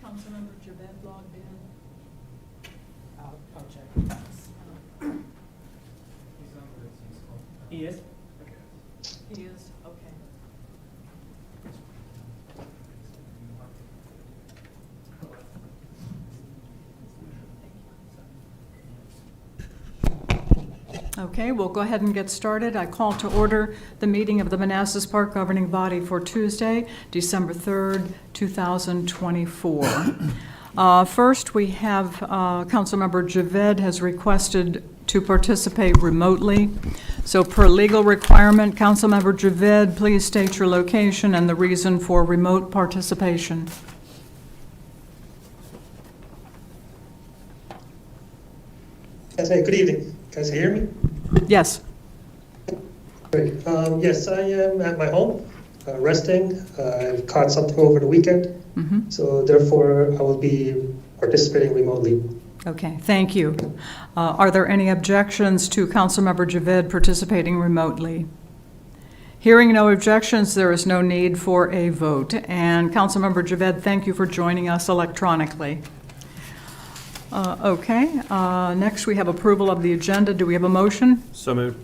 Councilmember Javed logged in. I'll check. He is? He is, okay. Okay, we'll go ahead and get started. I call to order the meeting of the Manassas Park Governing Body for Tuesday, December 3rd, 2024. First, we have Councilmember Javed has requested to participate remotely. So per legal requirement, Councilmember Javed, please state your location and the reason for remote participation. Yes, hey, good evening. Can you hear me? Yes. Great. Yes, I am at my home, resting. I've caught something over the weekend, so therefore I will be participating remotely. Okay, thank you. Are there any objections to Councilmember Javed participating remotely? Hearing no objections, there is no need for a vote. And Councilmember Javed, thank you for joining us electronically. Next we have approval of the agenda. Do we have a motion? So moved.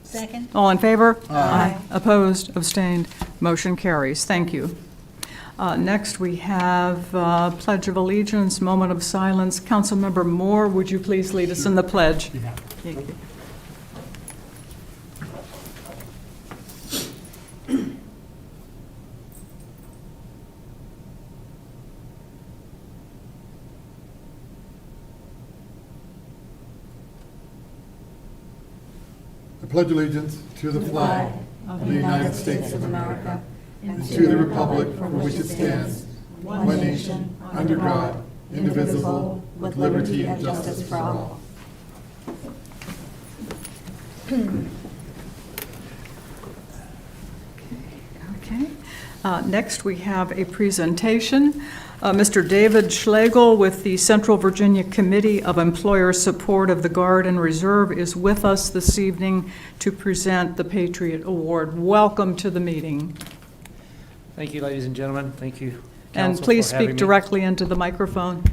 Second. All in favor? Aye. Opposed? Abstained? Motion carries. Thank you. Next we have Pledge of Allegiance, moment of silence. Councilmember Moore, would you please lead us in the pledge? Thank you. I pledge allegiance to the flag of the United States of America and to the republic for which it stands, one nation, under God, indivisible, with liberty and justice for all. Okay. Next, we have a presentation. Mr. David Schlegel with the Central Virginia Committee of Employer Support of the Guard and Reserve is with us this evening to present the Patriot Award. Welcome to the meeting. Thank you, ladies and gentlemen. Thank you, And Council, please for having speak me. directly into the microphone.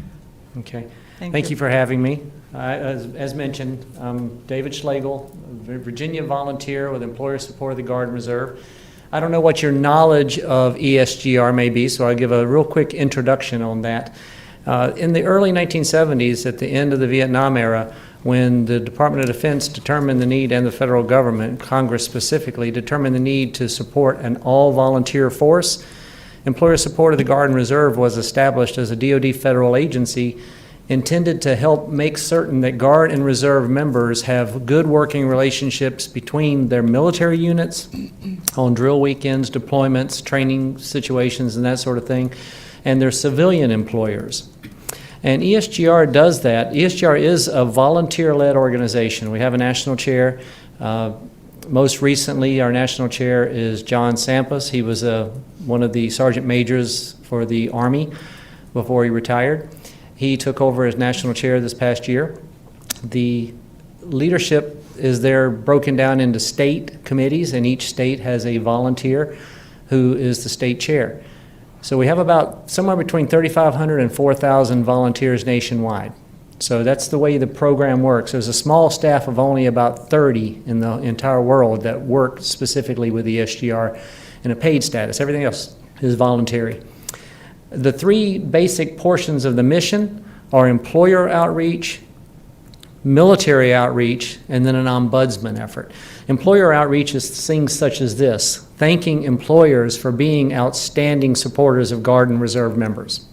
Okay. Thank Thank you. you for having me. As mentioned, I'm David Schlegel, a Virginia volunteer with Employer Support of the Guard and Reserve. I don't know what your knowledge of ESGR may be, so I'll give a real quick introduction on that. In the early 1970s, at the end of the Vietnam era, when the Department of Defense determined the need, and the federal government, Congress specifically, determined the need to support an all-volunteer force, Employer Support of the Guard and Reserve was established as a DoD federal agency intended to help make certain that Guard and Reserve members have good working relationships between their military units on drill weekends, deployments, training situations, and that sort of thing, and their civilian employers. And ESGR does that. ESGR is a volunteer-led organization. We have a national chair. Most recently, our national chair is John Sampas. He was one of the sergeant majors for the Army before he retired. He took over as national chair this past year. The leadership is there broken down into state committees, and each state has a volunteer who is the state chair. So we have about somewhere between 3,500 and 4,000 volunteers nationwide. So that's the way the program works. There's a small staff of only about 30 in the entire world that work specifically with the ESGR in a paid status. Everything else is voluntary. The three basic portions of the mission are employer outreach, military outreach, and then an ombudsman effort. Employer outreach is things such as this: thanking employers for being outstanding supporters of Guard and Reserve members.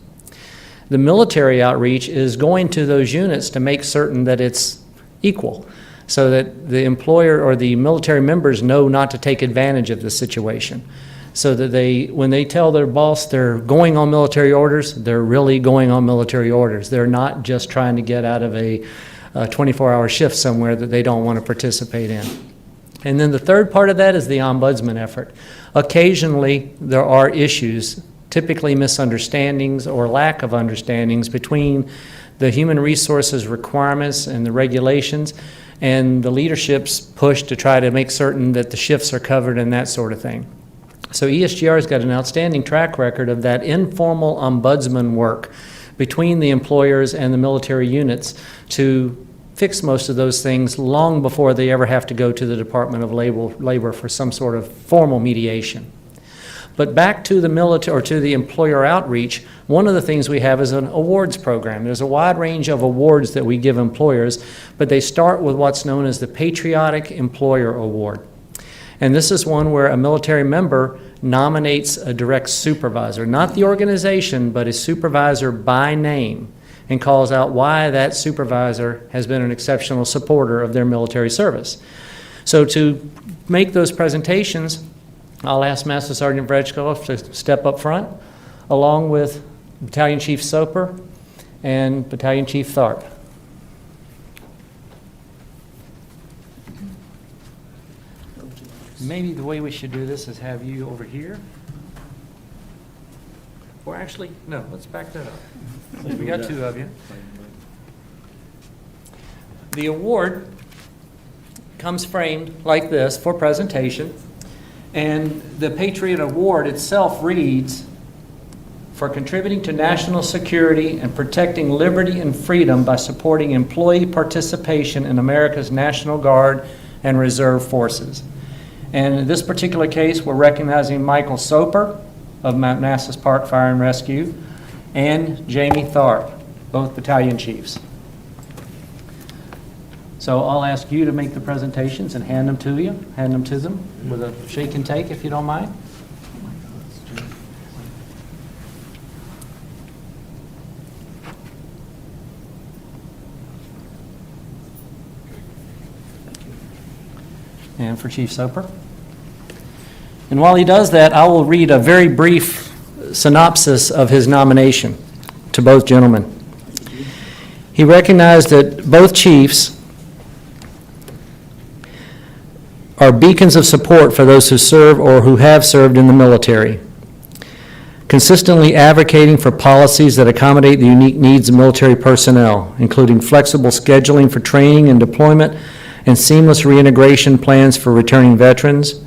The military outreach is going to those units to make certain that it's equal, so that the employer or the military members know not to take advantage of the situation. So that when they tell their boss they're going on military orders, they're really going on military orders. They're not just trying to get out of a 24-hour shift somewhere that they don't want to participate in. And then the third part of that is the ombudsman effort. Occasionally, there are issues, typically misunderstandings or lack of understandings between the human resources requirements and the regulations and the leadership's push to try to make certain that the shifts are covered and that sort of thing. So ESGR has got an outstanding track record of that informal ombudsman work between the employers and the military units to fix most of those things long before they ever have to go to the Department of Labor for some sort of formal mediation. But back to the military or to the employer outreach, one of the things we have is an awards program. There's a wide range of awards that we give employers, but they start with what's known as the Patriotic Employer Award. And this is one where a military member nominates a direct supervisor, not the organization, but a supervisor by name, and calls out why that supervisor has been an exceptional supporter of their military service. So to make those presentations, I'll ask Master Sergeant Vrechkov to step up front, along with Battalion Chief Soper and Battalion Chief Tharpe. Maybe the way we should do this is have you over here. Or actually, no, let's back that up. We got two of you. The award comes framed like this for presentation, and the Patriot Award itself reads, "For contributing to national security and protecting liberty and freedom by supporting employee participation in America's National Guard and Reserve Forces." And in this particular case, we're recognizing Michael Soper of Manassas Park Fire and Rescue and Jamie Tharpe, both battalion chiefs. So I'll ask you to make the presentations and hand them to them with a shake and take, if you don't mind. And for Chief Soper. And while he does that, I will read a very brief synopsis of his nomination to both gentlemen. He recognized that both chiefs are beacons of support for those who serve or who have served in the military, consistently advocating for policies that accommodate the unique needs of military personnel, including flexible scheduling for training and deployment and seamless reintegration plans for returning veterans,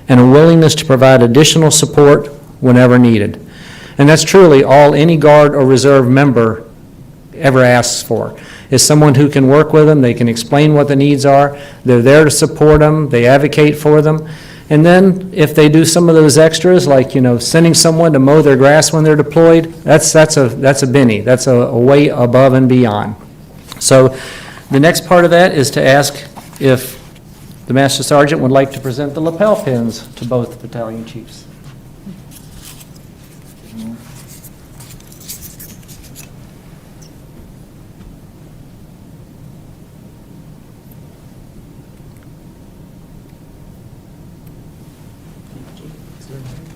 and a willingness to provide additional support whenever needed. And that's truly all any Guard or Reserve member ever asks for, is someone who can work with them, they can explain what the needs are, they're there to support them, they advocate for them, and then if they do some of those extras, like, sending someone to mow their grass when they're deployed, that's a Benny, that's a way above and beyond. So the next part of that is to ask if the Master Sergeant would like to present the lapel pins to both battalion chiefs.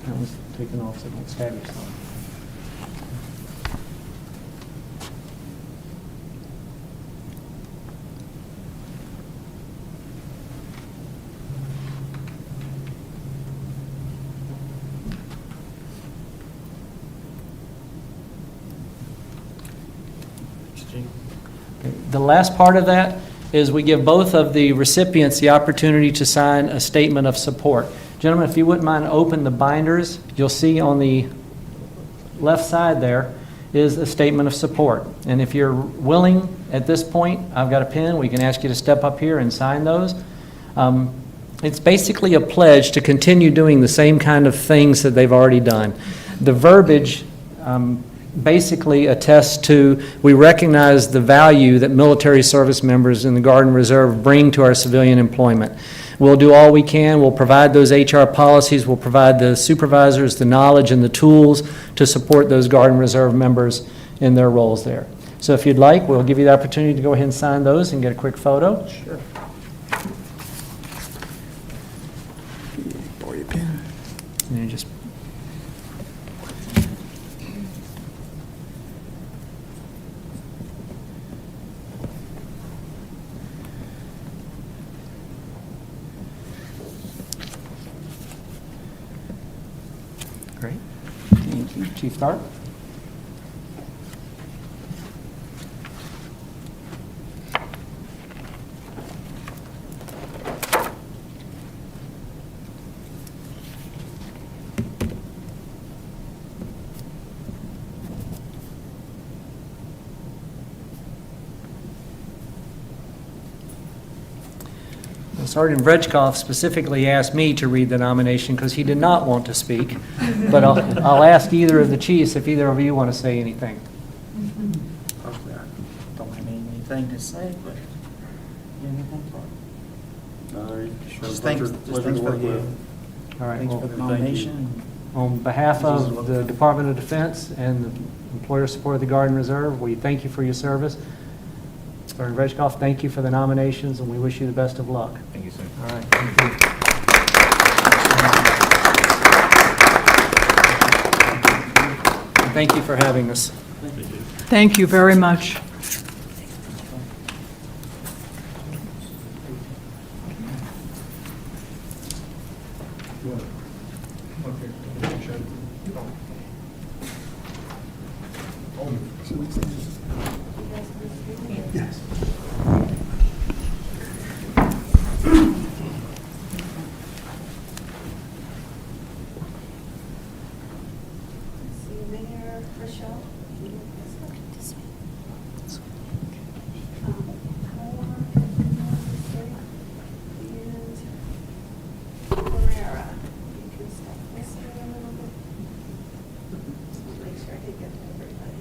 That was taken off, so don't stab yourself. The last part of that is we give both of the recipients the opportunity to sign a statement of support. Gentlemen, if you wouldn't mind open the binders, you'll see on the left side there is a statement of support. And if you're willing at this point, I've got a pen, we can ask you to step up here and sign those. It's basically a pledge to continue doing the same kind of things that they've already done. The verbiage basically attests to, we recognize the value that military service members in the Guard and Reserve bring to our civilian employment. We'll do all we can. We'll provide those HR policies. We'll provide the supervisors the knowledge and the tools to support those Guard and Reserve members in their roles there. So if you'd like, we'll give you the opportunity to go ahead and sign those and get a quick photo. Sure. Borrow your pen. And you just great. Thank you. Chief Tharpe. Sergeant Vrechkov specifically asked me to read the nomination because he did not want to speak. But I'll ask either of the chiefs if either of you want to say anything. Personally, I don't have anything to say, but you have anything for it? Just thanks for the, All right. thanks Well, for the nomination. on behalf of the Department of Defense and the Employer Support of the Guard and Reserve, we thank you for your service. Sergeant Vrechkov, thank you for the nominations, and we wish you the best of luck. Thank you, sir. All right. Thank you. And thank you for having us. Thank you very much. Yes. See Mayor Rochelle. And Herrera. You can step this way a little bit. Just want to make sure I can get to everybody.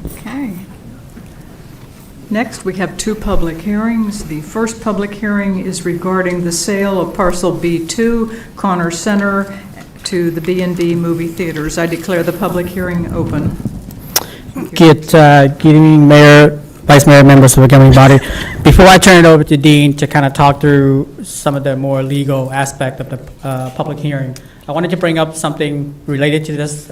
Okay. Next, we have two public hearings. The first public hearing is regarding the sale of Parcel B2, Connor Center, to the B&B Movie Theatres. I declare the public hearing open. Good evening, Mayor, Vice Mayor, members of the governing body. Before I turn it over to Dean to kind of talk through some of the more legal aspect of the public hearing, I wanted to bring up something related to this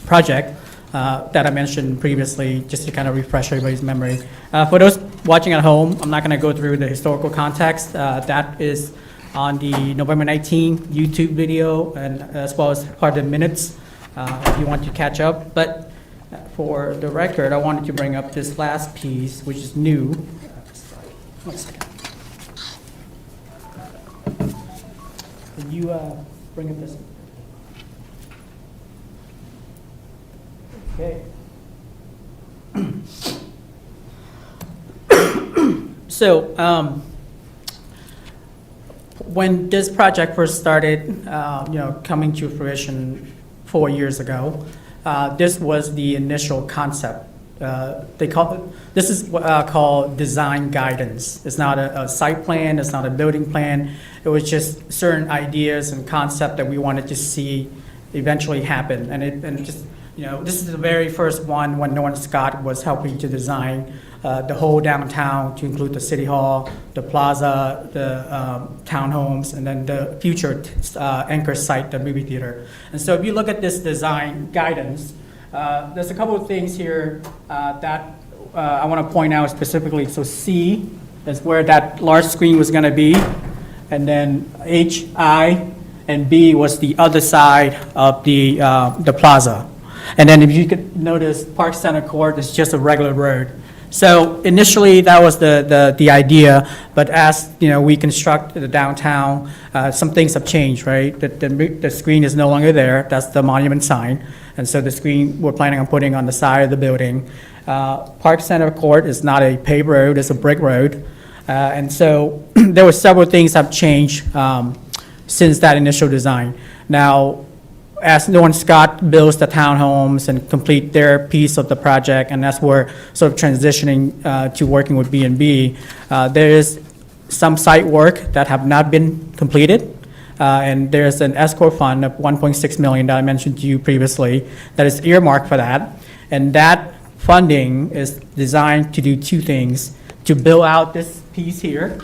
project that I mentioned previously, just to kind of refresh everybody's memory. For those watching at home, I'm not going to go through the historical context. That is on the November 19 YouTube video, and as well as part of the minutes, if you want to catch up. But for the record, I wanted to bring up this last piece, which is new. 1 second. Can you bring up this? Okay. So, when this project first started, coming to fruition 4 years ago, this was the initial concept. This is what I call design guidance. It's not a site plan, it's not a building plan. It was just certain ideas and concept that we wanted to see eventually happen. And just, this is the very first one when Norton Scott was helping to design the whole downtown, to include the city hall, the plaza, the townhomes, and then the future anchor site, the movie theater. And so if you look at this design guidance, there's a couple of things here that I want to point out specifically. So C is where that large screen was going to be, and then H, I, and B was the other side of the plaza. And then if you could notice, Park Center Court is just a regular road. So initially, that was the idea, but as we construct the downtown, some things have changed, right? The screen is no longer there. That's the monument sign, and so the screen we're planning on putting on the side of the building. Park Center Court is not a paved road; it's a brick road, and so there were several things have changed since that initial design. Now, as Norton Scott builds the townhomes and complete their piece of the project, and that's where sort of transitioning to working with B&B, there is some site work that have not been completed, and there's an escrow fund of $1.6 million that I mentioned to you previously that is earmarked for that, and that funding is designed to do two things: to build out this piece here,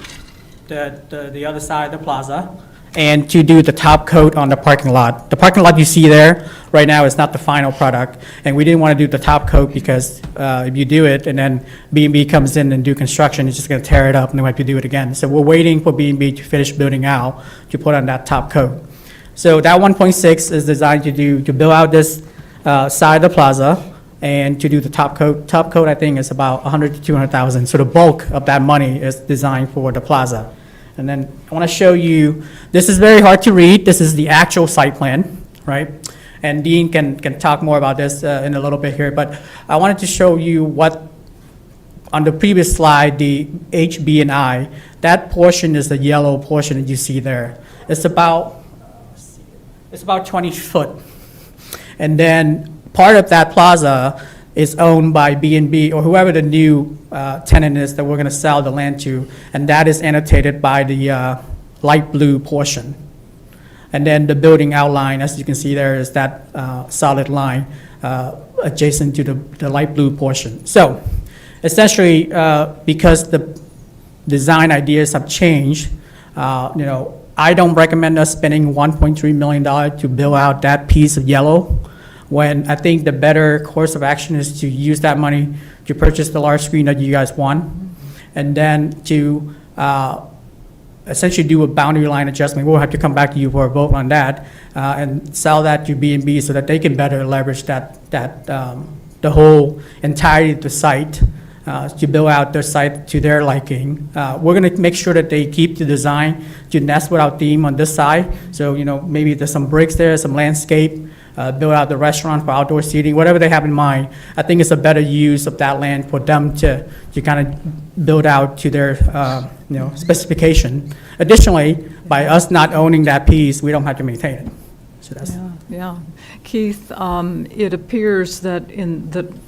the other side of the plaza, and to do the top coat on the parking lot. The parking lot you see there right now is not the final product, and we didn't want to do the top coat because if you do it and then B&B comes in and do construction, it's just going to tear it up and then we have to do it again. So we're waiting for B&B to finish building out to put on that top coat. So that 1.6 is designed to build out this side of the plaza, and to do the top coat. Top coat, I think, is about 100 to 200,000. So the bulk of that money is designed for the plaza. And then I want to show you, this is very hard to read. This is the actual site plan, right? And Dean can talk more about this in a little bit here, but I wanted to show you what, on the previous slide, the H, B, and I, that portion is the yellow portion that you see there. It's about 20 foot. And then part of that plaza is owned by B&B or whoever the new tenant is that we're going to sell the land to, and that is annotated by the light blue portion. And then the building outline, as you can see there, is that solid line adjacent to the light blue portion. So essentially, because the design ideas have changed, I don't recommend us spending $1.3 million to build out that piece of yellow, when I think the better course of action is to use that money to purchase the large screen that you guys want, and then to essentially do a boundary line adjustment. We'll have to come back to you for a vote on that, and sell that to B&B so that they can better leverage the whole entirety of the site to build out their site to their liking. We're going to make sure that they keep the design to nest with our theme on this side. So, maybe there's some bricks there, some landscape, build out the restaurant for outdoor seating, whatever they have in mind. I think it's a better use of that land for them to kind of build out to their specification. Additionally, by us not owning that piece, we don't have to maintain it. So that's. Yeah. Keith, it appears that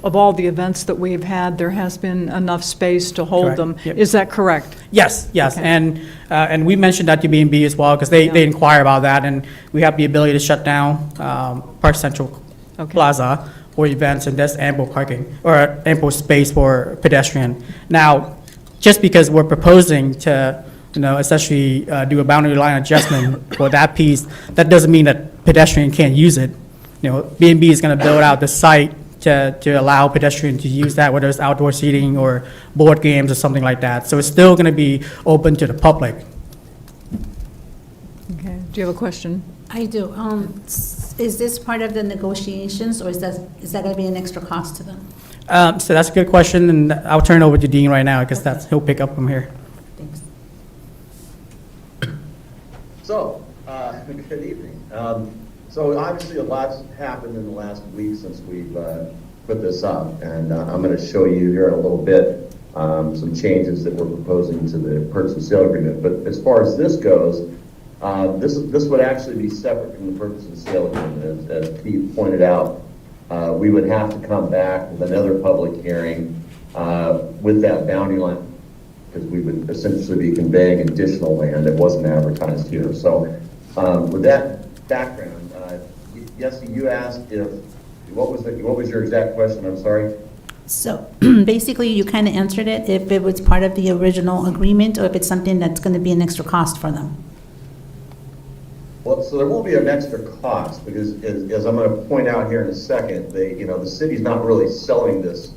of all the events that we've had, there has been enough space to hold Correct. them. Yep. Is that correct? Yes, Okay. and we mentioned that to B&B as well, because they inquire about that, and we have the ability to shut down Park Central Okay. Plaza for events, and there's ample parking, or ample space for pedestrian. Now, just because we're proposing to, essentially do a boundary line adjustment for that piece, that doesn't mean that pedestrian can't use it. B&B is going to build out the site to allow pedestrians to use that, whether it's outdoor seating or board games or something like that. So it's still going to be open to the public. Okay. Do you have a question? I do. Is this part of the negotiations, or is that going to be an extra cost to them? So that's a good question, and I'll turn it over to Dean right now, because he'll pick up from here. Thanks. So, good evening. So obviously a lot's happened in the last week since we've put this up, and I'm going to show you here in a little bit some changes that we're proposing to the purchase and sale agreement. But as far as this goes, this would actually be separate from the purchase and sale agreement. As Keith pointed out, we would have to come back with another public hearing with that boundary line, because we would essentially be conveying additional land that wasn't advertised here. So with that background, yes, you asked what was your exact question? I'm sorry. So basically, you kind of answered it, if it was part of the original agreement, or if it's something that's going to be an extra cost for them. Well, so there will be an extra cost, because as I'm going to point out here in a second, the city's not really selling this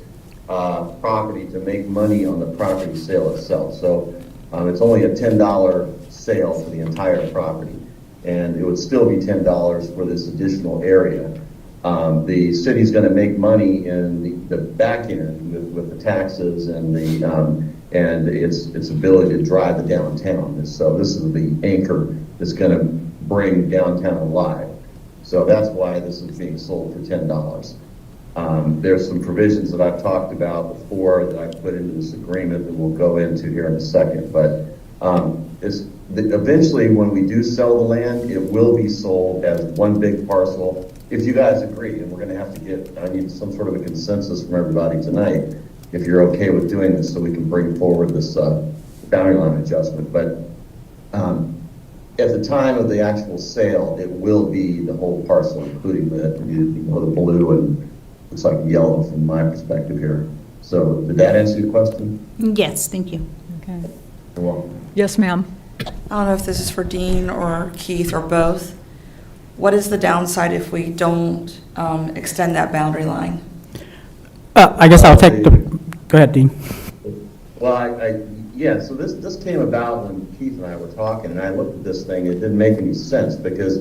property to make money on the property sale itself. So it's only a $10 sale for the entire property, and it would still be $10 for this additional area. The city's going to make money in the back end with the taxes and and its ability to drive the downtown. So this is the anchor that's going to bring downtown alive. So that's why this is being sold for $10. There's some provisions that I've talked about before that I put into this agreement that we'll go into here in a second. But eventually, when we do sell the land, it will be sold as one big parcel, if you guys agree. And we're going to have to I need some sort of a consensus from everybody tonight, if you're okay with doing this, so we can bring forward this boundary line adjustment. But at the time of the actual sale, it will be the whole parcel, including the blue and looks like yellow from my perspective here. So did that answer your question? Yes, thank you. Okay. You're welcome. Yes, ma'am. I don't know if this is for Dean or Keith or both. What is the downside if we don't extend that boundary line? I guess I'll take go ahead, Dean. Well, yeah, so this came about when Keith and I were talking, and I looked at this thing. It didn't make any sense, because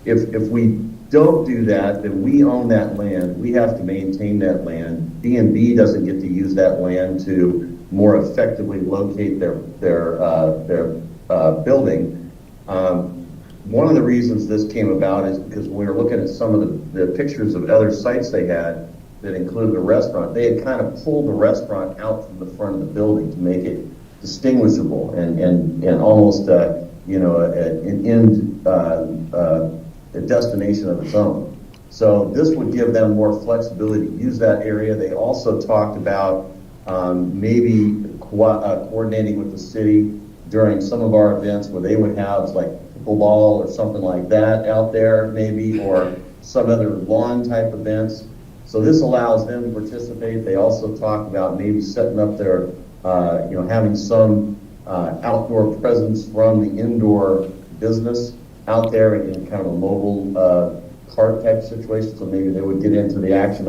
if we don't do that, then we own that land. We have to maintain that land. B&B doesn't get to use that land to more effectively locate their building. One of the reasons this came about is because when we were looking at some of the pictures of other sites they had that included a restaurant, they had kind of pulled the restaurant out from the front of the building to make it distinguishable and almost a destination of its own. So this would give them more flexibility to use that area. They also talked about maybe coordinating with the city during some of our events where they would have like pickleball or something like that out there maybe, or some other lawn type events. So this allows them to participate. They also talked about maybe setting up their, having some outdoor presence from the indoor business out there in kind of a mobile cart type situation. So maybe they would get into the action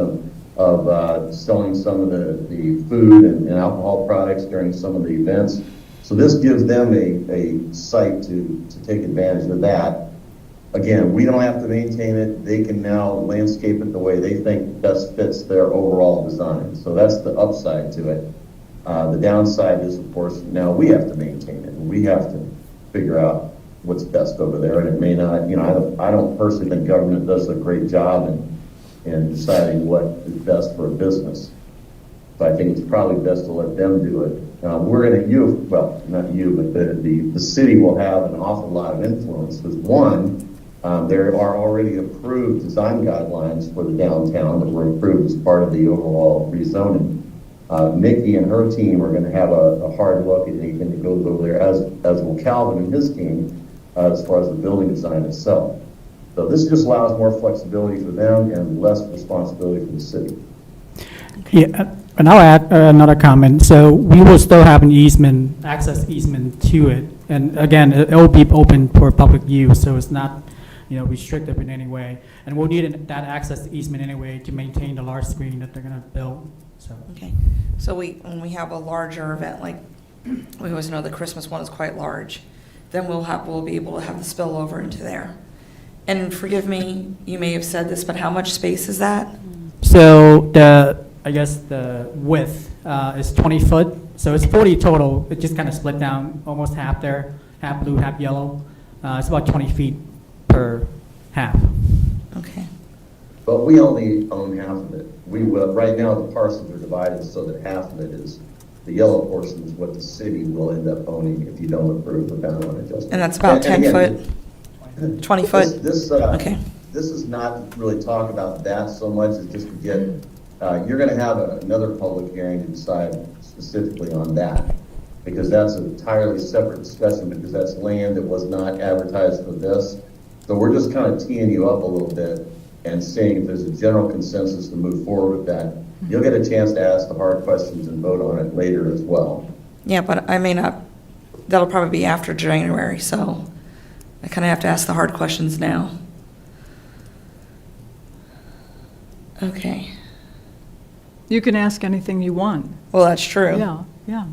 of selling some of the food and alcohol products during some of the events. So this gives them a site to take advantage of that. Again, we don't have to maintain it. They can now landscape it the way they think best fits their overall design. So that's the upside to it. The downside is, of course, now we have to maintain it. And we have to figure out what's best over there. And it may not, I don't personally think government does a great job in deciding what is best for a business. So I think it's probably best to let them do it. We're going to, not you, but the city will have an awful lot of influence. Because one, there are already approved design guidelines for the downtown that were approved as part of the overall rezoning. Nikki and her team are going to have a hard look at anything that goes over there, as will Calvin and his team, as far as the building design itself. So this just allows more flexibility for them and less responsibility for the city. Yeah, and I'll add another comment. So we will still have an easement, access easement to it. And again, it will be open for public use, so it's not, restrictive in any way. And we'll need that access easement anyway to maintain the large screen that they're going to build. So. Okay, so when we have a larger event, like we always know the Christmas one is quite large, then we'll be able to have the spillover into there. And forgive me, you may have said this, but how much space is that? So I guess the width is 20 foot, so it's 40 total. It just kind of split down, almost half there, half blue, half yellow. It's about 20 feet per half. Okay. But we only own half of it. Right now the parcels are divided so that half of it is, the yellow portion is what the city will end up owning if you don't approve the boundary line adjustment. And that's about 10 foot? 20 foot? Okay. This is not really talk about that so much as just to get, you're going to have another public hearing to decide specifically on that, because that's an entirely separate discussion, because that's land that was not advertised for this. So we're just kind of teeing you up a little bit and seeing if there's a general consensus to move forward with that. You'll get a chance to ask the hard questions and vote on it later as well. Yeah, but I may not, that'll probably be after January, so I kind of have to ask the hard questions now. Okay. You can ask anything you want. Well, that's true. Yeah.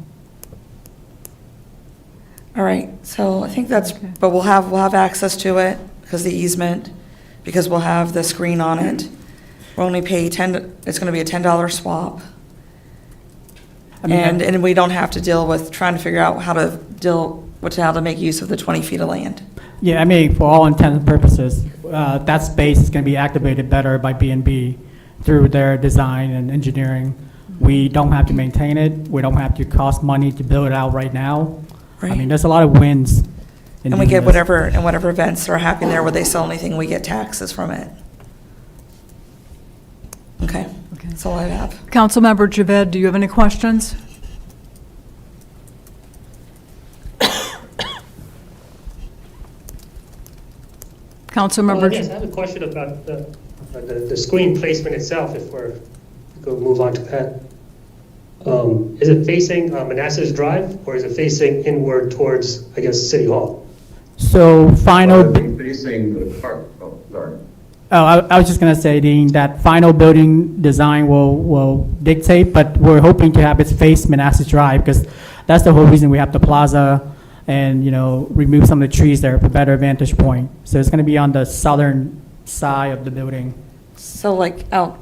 All right, so I think that's, Okay. but we'll have access to it because the easement, because we'll have the screen on it. We'll only pay it's going to be a $10 swap. And we don't have to deal with trying to figure out how to make use of the 20 feet of land. Yeah, for all intents and purposes, that space is going to be activated better by B&B through their design and engineering. We don't have to maintain it. We don't have to cost money to build it out right now. Right. There's a lot of wins. And we get whatever events are happening there where they sell anything, we get taxes from it. Okay, that's all I have. Councilmember Javed, do you have any questions? Councilmember. Yes, I have a question about the screen placement itself, if we're going to move on to that. Is it facing Manassas Drive, or is it facing inward towards, I guess, City Hall? So final. Facing the park. Oh, sorry. Oh, I was just going to say, Dean, that final building design will dictate, but we're hoping to have it face Manassas Drive, because that's the whole reason we have the plaza and, remove some of the trees there for better vantage point. So it's going to be on the southern side of the building, So like out,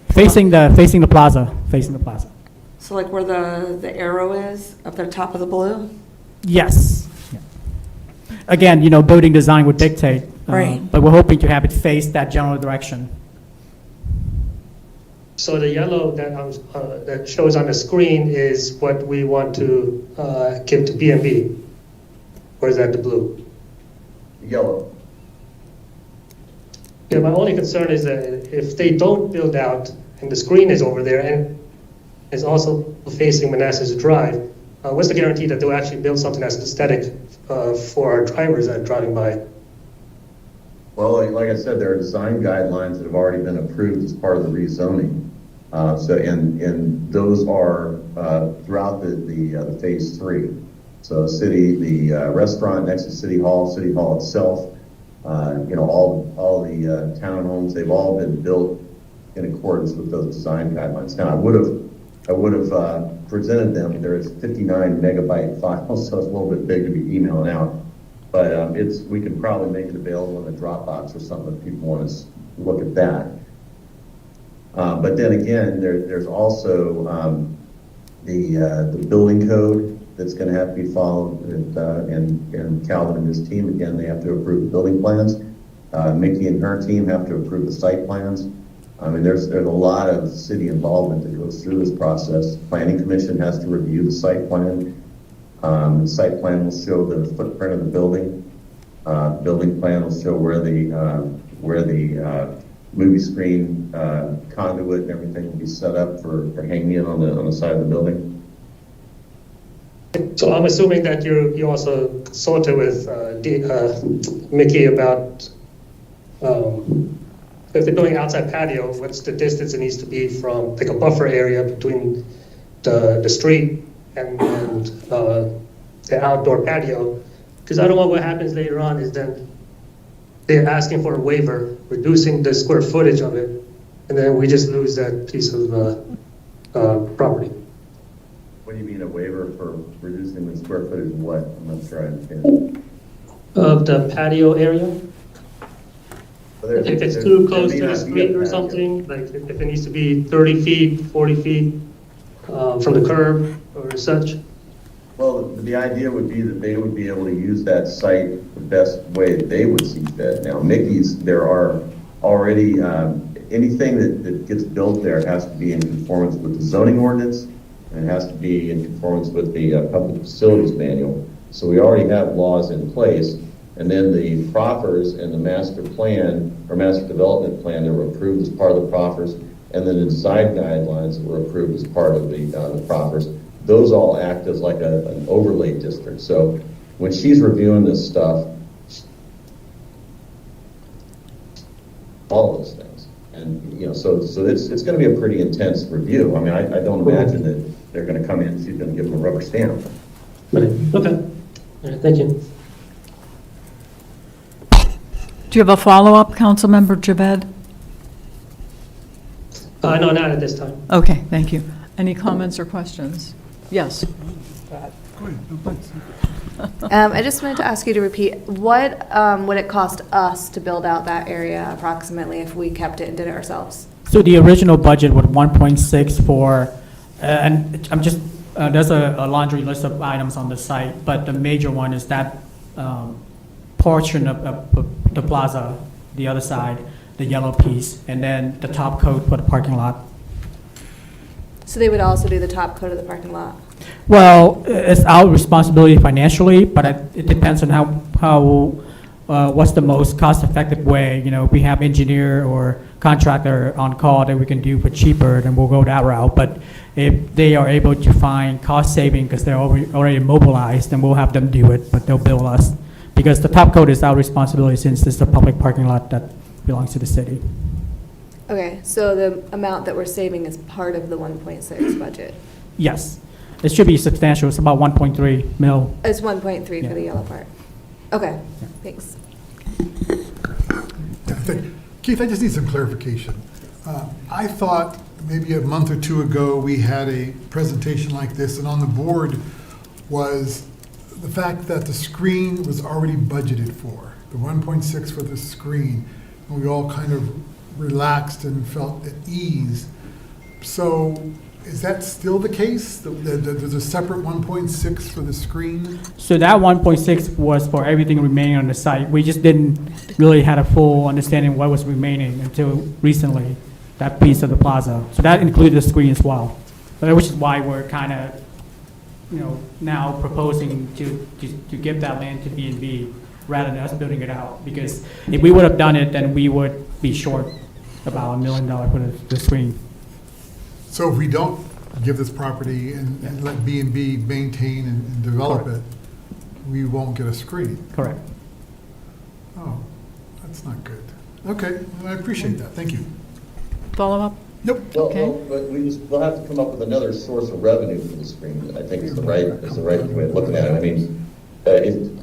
facing the plaza, facing the plaza. so like where the arrow is, up the top of the blue? Yes. Again, building design would dictate. Right. But we're hoping to have it face that general direction. So the yellow that shows on the screen is what we want to give to B&B, or is that the blue? Yellow. Yeah, my only concern is that if they don't build out and the screen is over there and is also facing Manassas Drive, what's the guarantee that they'll actually build something that's aesthetic for our drivers that are driving by? Well, like I said, there are design guidelines that have already been approved as part of the rezoning. And those are throughout the phase 3. So the restaurant next to City Hall itself, all the townhomes, they've all been built in accordance with those design guidelines. Now, I would have presented them. There's 59 megabyte files, so it's a little bit big to be emailing out. But we can probably make it available in a Dropbox or something if people want to look at that. But then again, there's also the building code that's going to have to be followed. And Calvin and his team, again, they have to approve the building plans. Mickey and her team have to approve the site plans. I mean, there's a lot of city involvement that goes through this process. Planning Commission has to review the site plan. The site plan will show the footprint of the building. Building plan will show where the movie screen conduit and everything will be set up for hanging in on the side of the building. So I'm assuming that you also consulted with Mickey about if they're doing outside patio, what's the distance it needs to be from like a buffer area between the street and the outdoor patio? Because I don't know what happens later on is then they're asking for a waiver, reducing the square footage of it, and then we just lose that piece of property. What do you mean a waiver for reducing the square footage of what? I'm not sure I understand. Of the patio area? Well, If it's too close to the street or something, like if it needs to be 30 feet, 40 feet from the curb or such? Well, the idea would be that they would be able to use that site the best way that they would see fit. Now, Mickey's, there are already, anything that gets built there has to be in conformance with the zoning ordinance, and it has to be in conformance with the public facilities manual. So we already have laws in place, and then the proffers and the master plan, or master development plan that were approved as part of the proffers, and then the design guidelines that were approved as part of the proffers, those all act as like an overlay district. So when she's reviewing this stuff, all those things, and so it's going to be a pretty intense review. I mean, I don't imagine that they're going to come in and she's going to give them a rubber stamp. Right. Okay. All right, thank you. Do you have a follow-up, Councilmember Javed? No, not at this time. Okay, thank you. Any comments or questions? Yes. I just wanted to ask you to repeat, what would it cost us to build out that area approximately if we kept it and did it ourselves? So the original budget was 1.6 for, and I'm just, there's a laundry list of items on the site, but the major one is that portion of the plaza, the other side, the yellow piece, and then the top coat for the parking lot. So they would also do the top coat of the parking lot? Well, it's our responsibility financially, but it depends on how what's the most cost-effective way. We have engineer or contractor on call that we can do for cheaper, then we'll go that route. But if they are able to find cost saving because they're already mobilized, then we'll have them do it, but they'll bill us. Because the top coat is our responsibility since it's a public parking lot that belongs to the city. Okay, so the amount that we're saving is part of the 1.6 budget? Yes. It should be substantial. It's about 1.3 mil. It's 1.3 Yeah. for the yellow part? Okay, thanks. Keith, I just need some clarification. I thought maybe a month or two ago, we had a presentation like this, and on the board was the fact that the screen was already budgeted for, the 1.6 for the screen. and we all kind of relaxed and felt at ease. So is that still the case? There's a separate 1.6 for the screen? So that 1.6 was for everything remaining on the site. We just didn't really had a full understanding of what was remaining until recently, that piece of the plaza. So that included the screen as well, which is why we're kind of, now proposing to give that land to B&B rather than us building it out. Because if we would have done it, then we would be short about $1 million for the screen. So if we don't give this property and let B&B maintain and develop it, we won't get a screen? Correct. Oh, that's not good. Okay, well, I appreciate that, thank you. Follow-up? Nope. Okay. Well, but we'll have to come up with another source of revenue for the screen. I think is the right way of looking at it. I mean,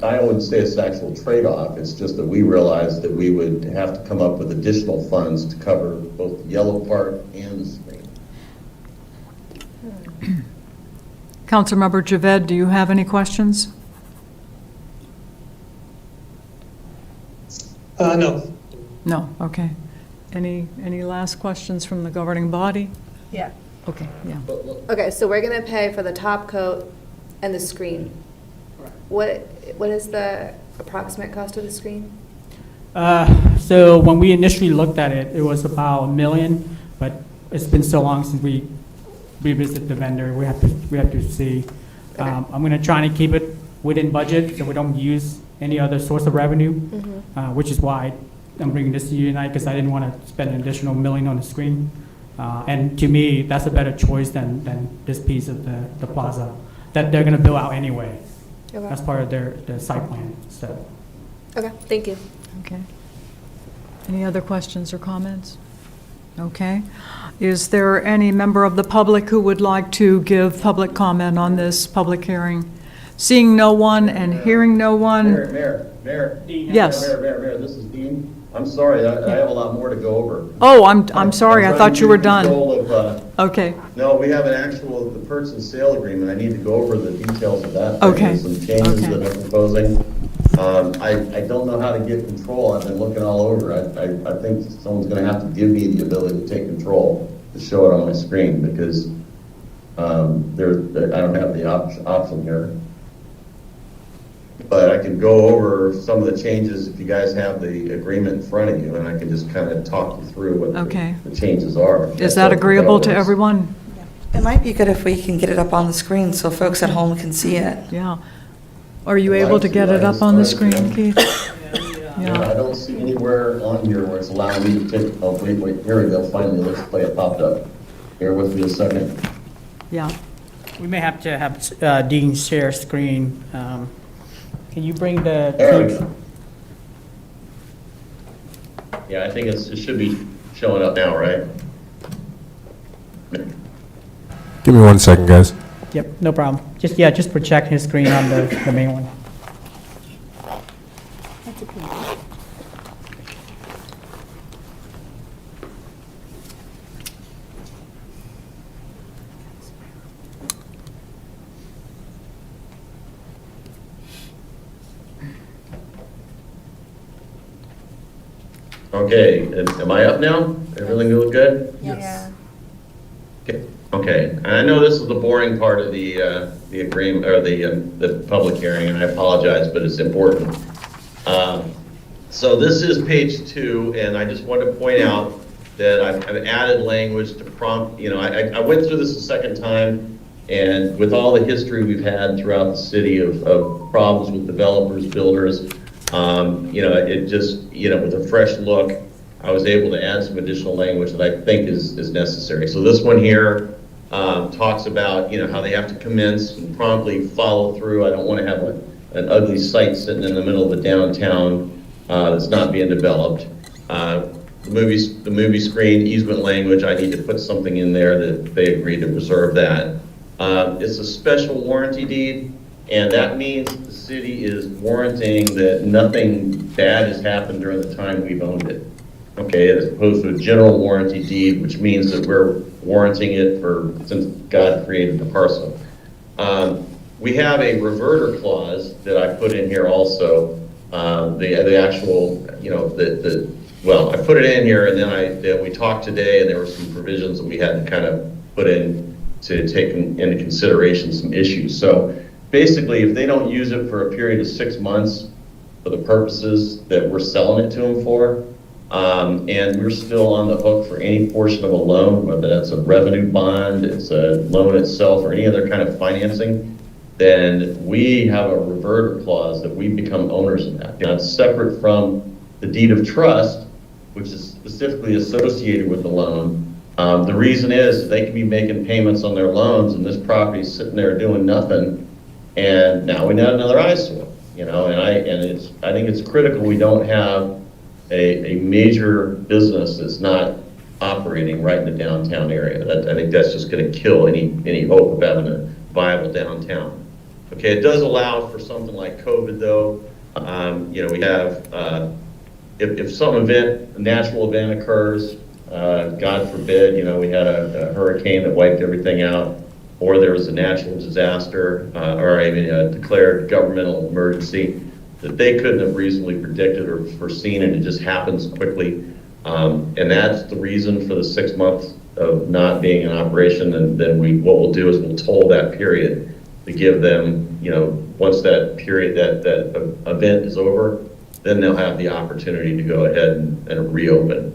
I wouldn't say it's an actual trade-off. It's just that we realized that we would have to come up with additional funds to cover both the yellow part and the screen. Councilmember Javed, do you have any questions? No. No, okay. Any last questions from the governing body? Yeah. Okay, yeah. Okay, so we're gonna pay for the top coat and the screen. What is the approximate cost of the screen? So when we initially looked at it, it was about $1 million, but it's been so long since we revisited the vendor. We have to see. Okay. I'm going to try to keep it within budget so we don't use any other source of revenue, which is why I'm bringing this to you tonight, because I didn't want to spend an additional $1 million on the screen. And to me, that's a better choice than this piece of the plaza that they're going to build out anyway. Okay. That's part of their site plan. So. Okay, thank you. Okay. Any other questions or comments? Okay. Is there any member of the public who would like to give public comment on this public hearing? Seeing no one and hearing no one? Mayor. Yes. Mayor, this is Dean. I'm sorry, I have a lot more to go over. Oh, I'm sorry, I thought you were done. Okay, No, we have the purchase and sale agreement. I need to go over the details of that. Okay. There's some changes Okay. that I'm proposing. I don't know how to get control. I've been looking all over. I think someone's gonna have to give me the ability to take control to show it on my screen, because I don't have the option here. But I can go over some of the changes if you guys have the agreement in front of you, and I can just kind of talk you through what Okay. the changes are. is that agreeable to everyone? It might be good if we can get it up on the screen so folks at home can see it. Yeah. Are you able to get it up on the screen, Keith? Yeah, I don't see anywhere on here where it's allowing me to take, oh, wait, here we go, finally, let's play it popped up. Bear with me a second. Yeah. We may have to have Dean share screen. Can you bring the? There we go. Yeah, I think it should be showing up now, right? Give me 1 second, guys. Yep, no problem. Just project his screen on the main one. Okay, am I up now? Everything look good? Yeah. Okay, I know this is the boring part of the agreement, or the public hearing, and I apologize, but it's important. So this is page 2, and I just want to point out that I've added language to prompt, I went through this a second time, and with all the history we've had throughout the city of problems with developers, builders, it just, with a fresh look, I was able to add some additional language that I think is necessary. So this one here talks about, how they have to commence and promptly follow through. I don't want to have an ugly site sitting in the middle of the downtown that's not being developed. The movie screen easement language, I need to put something in there that they agree to preserve that. It's a special warranty deed, and that means the city is warranting that nothing bad has happened during the time we've owned it. Okay, as opposed to a general warranty deed, which means that we're warranting it since God created the parcel. We have a reverter clause that I put in here also. The actual, well, I put it in here, and then we talked today, and there were some provisions that we had to kind of put in to take into consideration some issues. So basically, if they don't use it for a period of 6 months for the purposes that we're selling it to them for, and we're still on the hook for any portion of a loan, whether that's a revenue bond, it's a loan itself, or any other kind of financing, then we have a reverter clause that we become owners of that. Now, it's separate from the deed of trust, which is specifically associated with the loan. The reason is they can be making payments on their loans, and this property's sitting there doing nothing, and now we need another eyesore, you know. And I think it's critical we don't have a major business that's not operating right in the downtown area. I think that's just going to kill any hope of having a viable downtown. Okay, it does allow for something like COVID, though. You know, we have if some event, a natural event occurs, God forbid, you know, we had a hurricane that wiped everything out, or there was a natural disaster, a declared governmental emergency that they couldn't have reasonably predicted or foreseen, and it just happens quickly. And that's the reason for the 6 months of not being in operation. And then what we'll do is we'll toll that period to give them, you know, once that period, that event is over, then they'll have the opportunity to go ahead and reopen.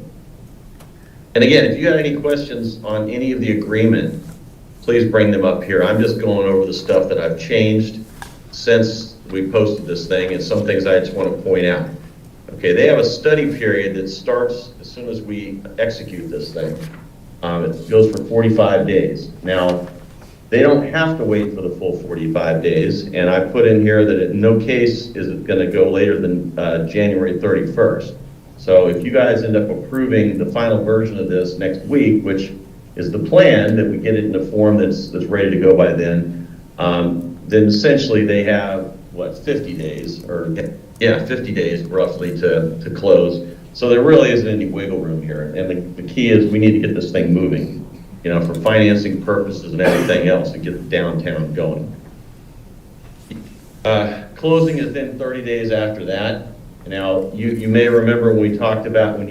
And again, if you have any questions on any of the agreement, please bring them up here. I'm just going over the stuff that I've changed since we posted this thing, and some things I just want to point out. Okay, they have a study period that starts as soon as we execute this thing. It goes for 45 days. Now, they don't have to wait for the full 45 days, and I put in here that in no case is it going to go later than January 31st. So if you guys end up approving the final version of this next week, which is the plan, that we get it in a form that's ready to go by then essentially they have, 50 days, or 50 days roughly to close. So there really isn't any wiggle room here. And the key is we need to get this thing moving, you know, for financing purposes and everything else, to get the downtown going. Closing is then 30 days after that. Now, you may remember when we talked about when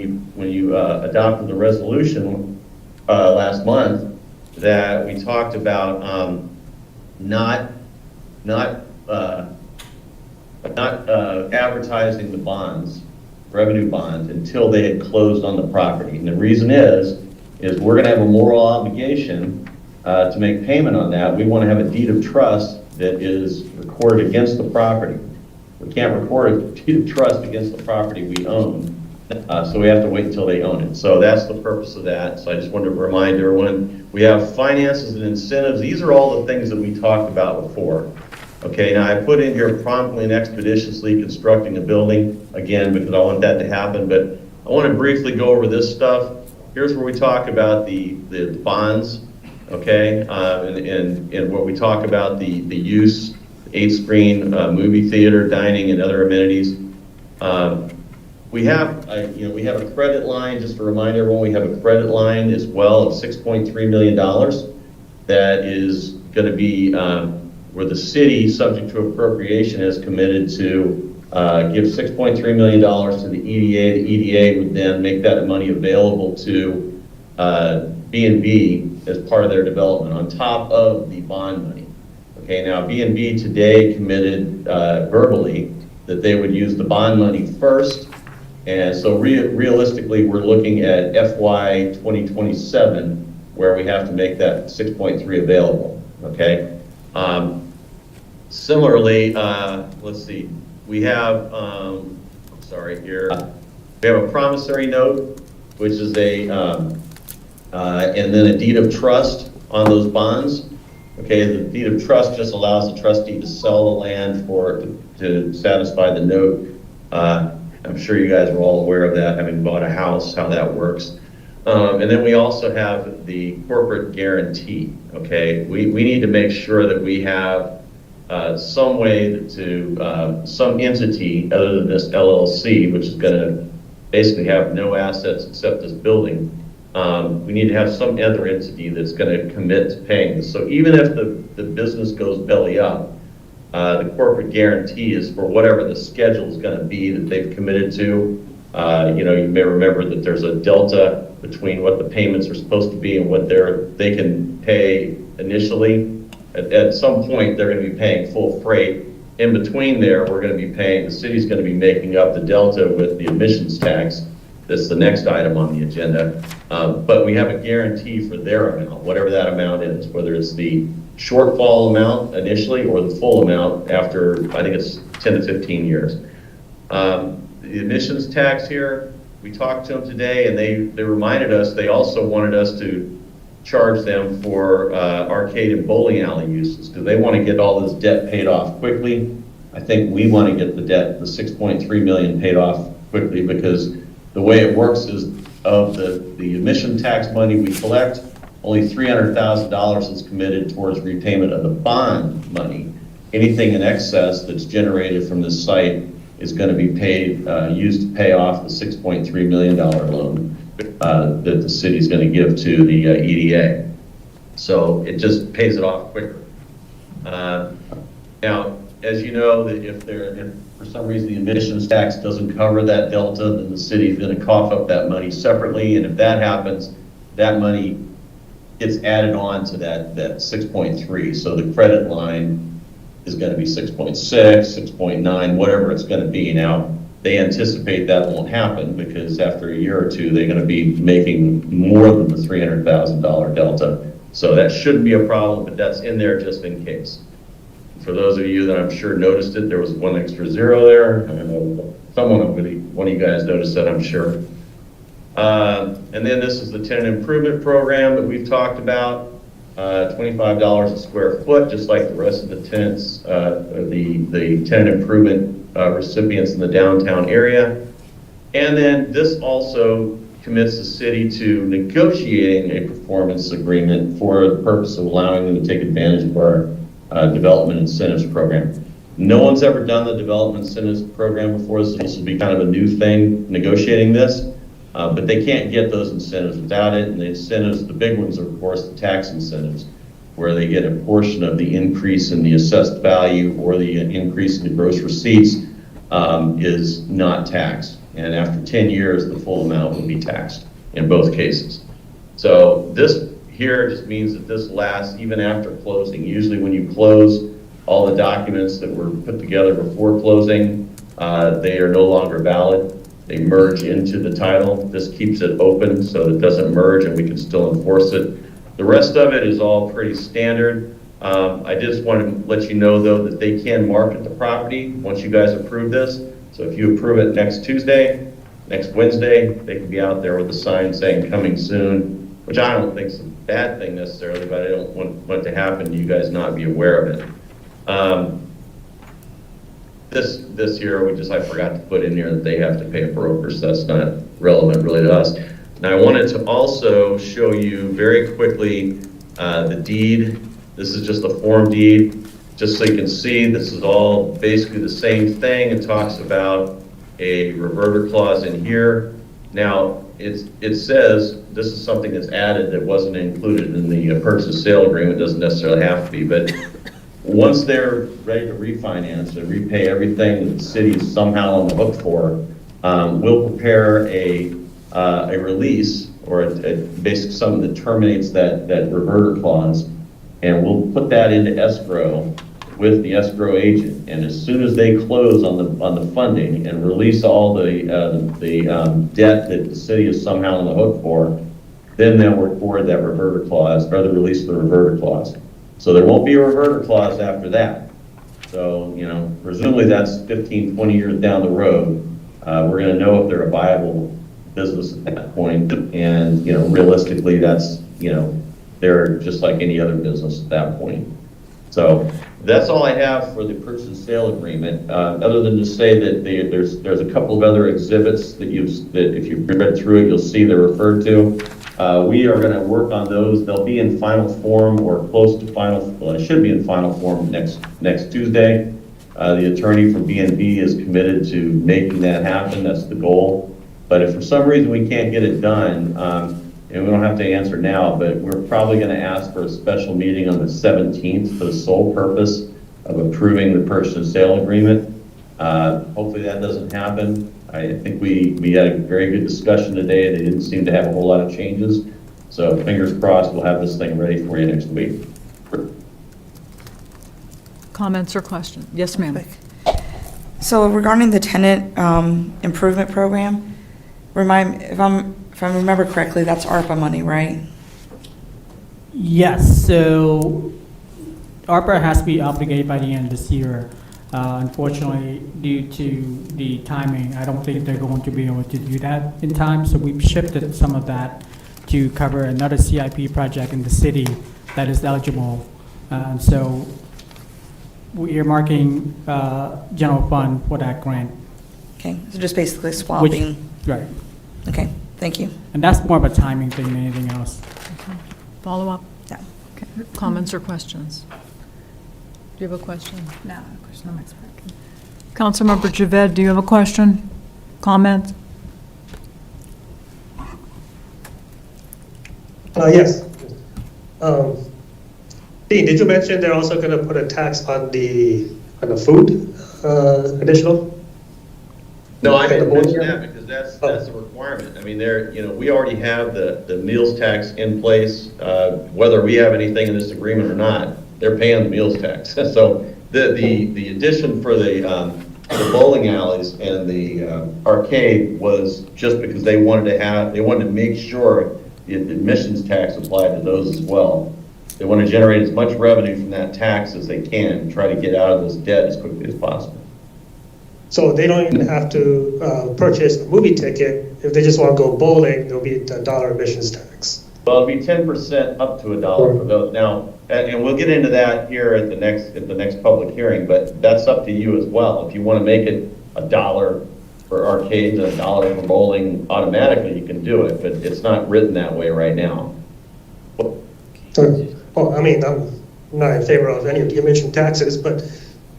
you adopted the resolution last month, that we talked about not advertising the bonds, revenue bonds, until they had closed on the property. And the reason is we're going to have a moral obligation to make payment on that. We want to have a deed of trust that is recorded against the property. We can't record a deed of trust against the property we own, so we have to wait until they own it. So that's the purpose of that. So I just wanted to remind everyone, we have finances and incentives. These are all the things that we talked about before. Okay, now I put in here promptly and expeditiously constructing a building, again, because I want that to happen, but I want to briefly go over this stuff. Here's where we talk about the bonds, okay, and where we talk about the use, 8-screen movie theater, dining, and other amenities. We have a credit line, just to remind everyone, we have a credit line as well of $6.3 million that is going to be where the city, subject to appropriation, has committed to give $6.3 million to the EDA. The EDA would then make that money available to B&B as part of their development on top of the bond money. Okay, now B&B today committed verbally that they would use the bond money first, and so realistically we're looking at FY 2027 where we have to make that 6.3 available. Okay. Similarly, let's see, we have, we have a promissory note, which is and then a deed of trust on those bonds. Okay, the deed of trust just allows the trustee to sell the land to satisfy the note. I'm sure you guys are all aware of that, having bought a house, how that works. And then we also have the corporate guarantee. Okay, we need to make sure that we have some way to some entity other than this LLC, which is going to basically have no assets except this building. We need to have some other entity that's going to commit to paying this. So even if the business goes belly up, the corporate guarantee is for whatever the schedule is going to be that they've committed to. You may remember that there's a delta between what the payments are supposed to be and what they can pay initially. At some point, they're going to be paying full freight. In between there, we're going to be paying, the city's going to be making up the delta with the emissions tax. That's the next item on the agenda. But we have a guarantee for their amount, whatever that amount is, whether it's the shortfall amount initially or the full amount after, I think it's 10 to 15 years. The emissions tax here, we talked to them today, and they reminded us, they also wanted us to charge them for arcade and bowling alley uses, because they want to get all this debt paid off quickly. I think we want to get the debt, the 6.3 million paid off quickly, because the way it works is of the emission tax money we collect, only $300,000 is committed towards repayment of the bond money. Anything in excess that's generated from this site is going to be paid, used to pay off the $6.3 million loan that the city's going to give to the EDA. So it just pays it off quicker. Now, as you know, that if for some reason the emissions tax doesn't cover that delta, then the city's going to cough up that money separately. And if that happens, that money gets added on to that 6.3. So the credit line is going to be 6.6, 6.9, whatever it's going to be. Now, they anticipate that won't happen because after a year or two, they're going to be making more than the $300,000 delta. So that shouldn't be a problem, but that's in there just in case. For those of you that I'm sure noticed it, there was one extra zero there. I know one of you guys noticed that, I'm sure. And then this is the tenant improvement program that we've talked about. $25 a square foot, just like the rest of the tenants, the tenant improvement recipients in the downtown area. And then this also commits the city to negotiating a performance agreement for the purpose of allowing them to take advantage of our development incentives program. No one's ever done the development incentives program before, so this will be kind of a new thing, negotiating this. But they can't get those incentives without it. And the incentives, the big ones are, of course, the tax incentives, where they get a portion of the increase in the assessed value or the increase in the gross receipts is not taxed. And after 10 years, the full amount will be taxed in both cases. So this here just means that this lasts even after closing. Usually when you close, all the documents that were put together before closing, they are no longer valid. They merge into the title. This keeps it open so it doesn't merge and we can still enforce it. The rest of it is all pretty standard. I just want to let you know, though, that they can market the property once you guys approve this. So if you approve it next Tuesday, next Wednesday, they can be out there with a sign saying coming soon, which I don't think is a bad thing necessarily, but I don't want it to happen and you guys not be aware of it. This here, I forgot to put in here that they have to pay a broker, so that's not relevant really to us. Now I wanted to also show you very quickly the deed. This is just a form deed, just so you can see this is all basically the same thing. It talks about a reverter clause in here. Now it says this is something that's added that wasn't included in the purchase sale agreement. It doesn't necessarily have to be, but once they're ready to refinance and repay everything that the city is somehow on the hook for, we'll prepare a release or a basic something that terminates that reverter clause, and we'll put that into escrow with the escrow agent. And as soon as they close on the funding and release all the debt that the city is somehow on the hook for, then they'll record that reverter clause or the release of the reverter clause. So there won't be a reverter clause after that. So, presumably that's 15, 20 years down the road. We're going to know if they're a viable business at that point. And, realistically, that's, they're just like any other business at that point. So that's all I have for the purchase and sale agreement, other than to say that there's a couple of other exhibits that if you've read through it, you'll see they're referred to. We are going to work on those. They'll be in final form or close to final. Well, it should be in final form next Tuesday. The attorney from B&B is committed to making that happen. That's the goal. But if for some reason we can't get it done, and we don't have to answer now, but we're probably going to ask for a special meeting on the 17th for the sole purpose of approving the purchase and sale agreement. Hopefully that doesn't happen. I think we had a very good discussion today. They didn't seem to have a whole lot of changes. So fingers crossed, we'll have this thing ready for you next week. Comments or questions? Yes, ma'am. So regarding the tenant improvement program, if I remember correctly, that's ARPA money, right? Yes, so ARPA has to be obligated by the end of this year. Unfortunately, due to the timing, I don't think they're going to be able to do that in time, so we've shifted some of that to cover another CIP project in the city that is eligible. So we're earmarking general fund for that grant. Okay, so just basically swapping. Right, Okay, thank you. and that's more of a timing thing than anything else. Follow up? Yeah. Okay. Comments or questions? Do you have a question? No, question, I'm expert. Councilmember Javed, do you have a question? Comment? Yes. Dean, did you mention they're also going to put a tax on the food, additional? No, I didn't mention that because that's a requirement. I mean, we already have the meals tax in place. Whether we have anything in this agreement or not, they're paying the meals tax. So the addition for the bowling alleys and the arcade was just because they wanted to make sure the admissions tax applied to those as well. They want to generate as much revenue from that tax as they can, try to get out of this debt as quickly as possible. So they don't even have to purchase a movie ticket. If they just want to go bowling, there'll be a $1 admissions tax. Well, it'll be 10% up to $1 for those. Now, and we'll get into that here at the next public hearing, but that's up to you as well. If you want to make it $1 for arcades and $1 for bowling, automatically you can do it, but it's not written that way right now. Well, I mean, I'm not in favor of any of the emission taxes, but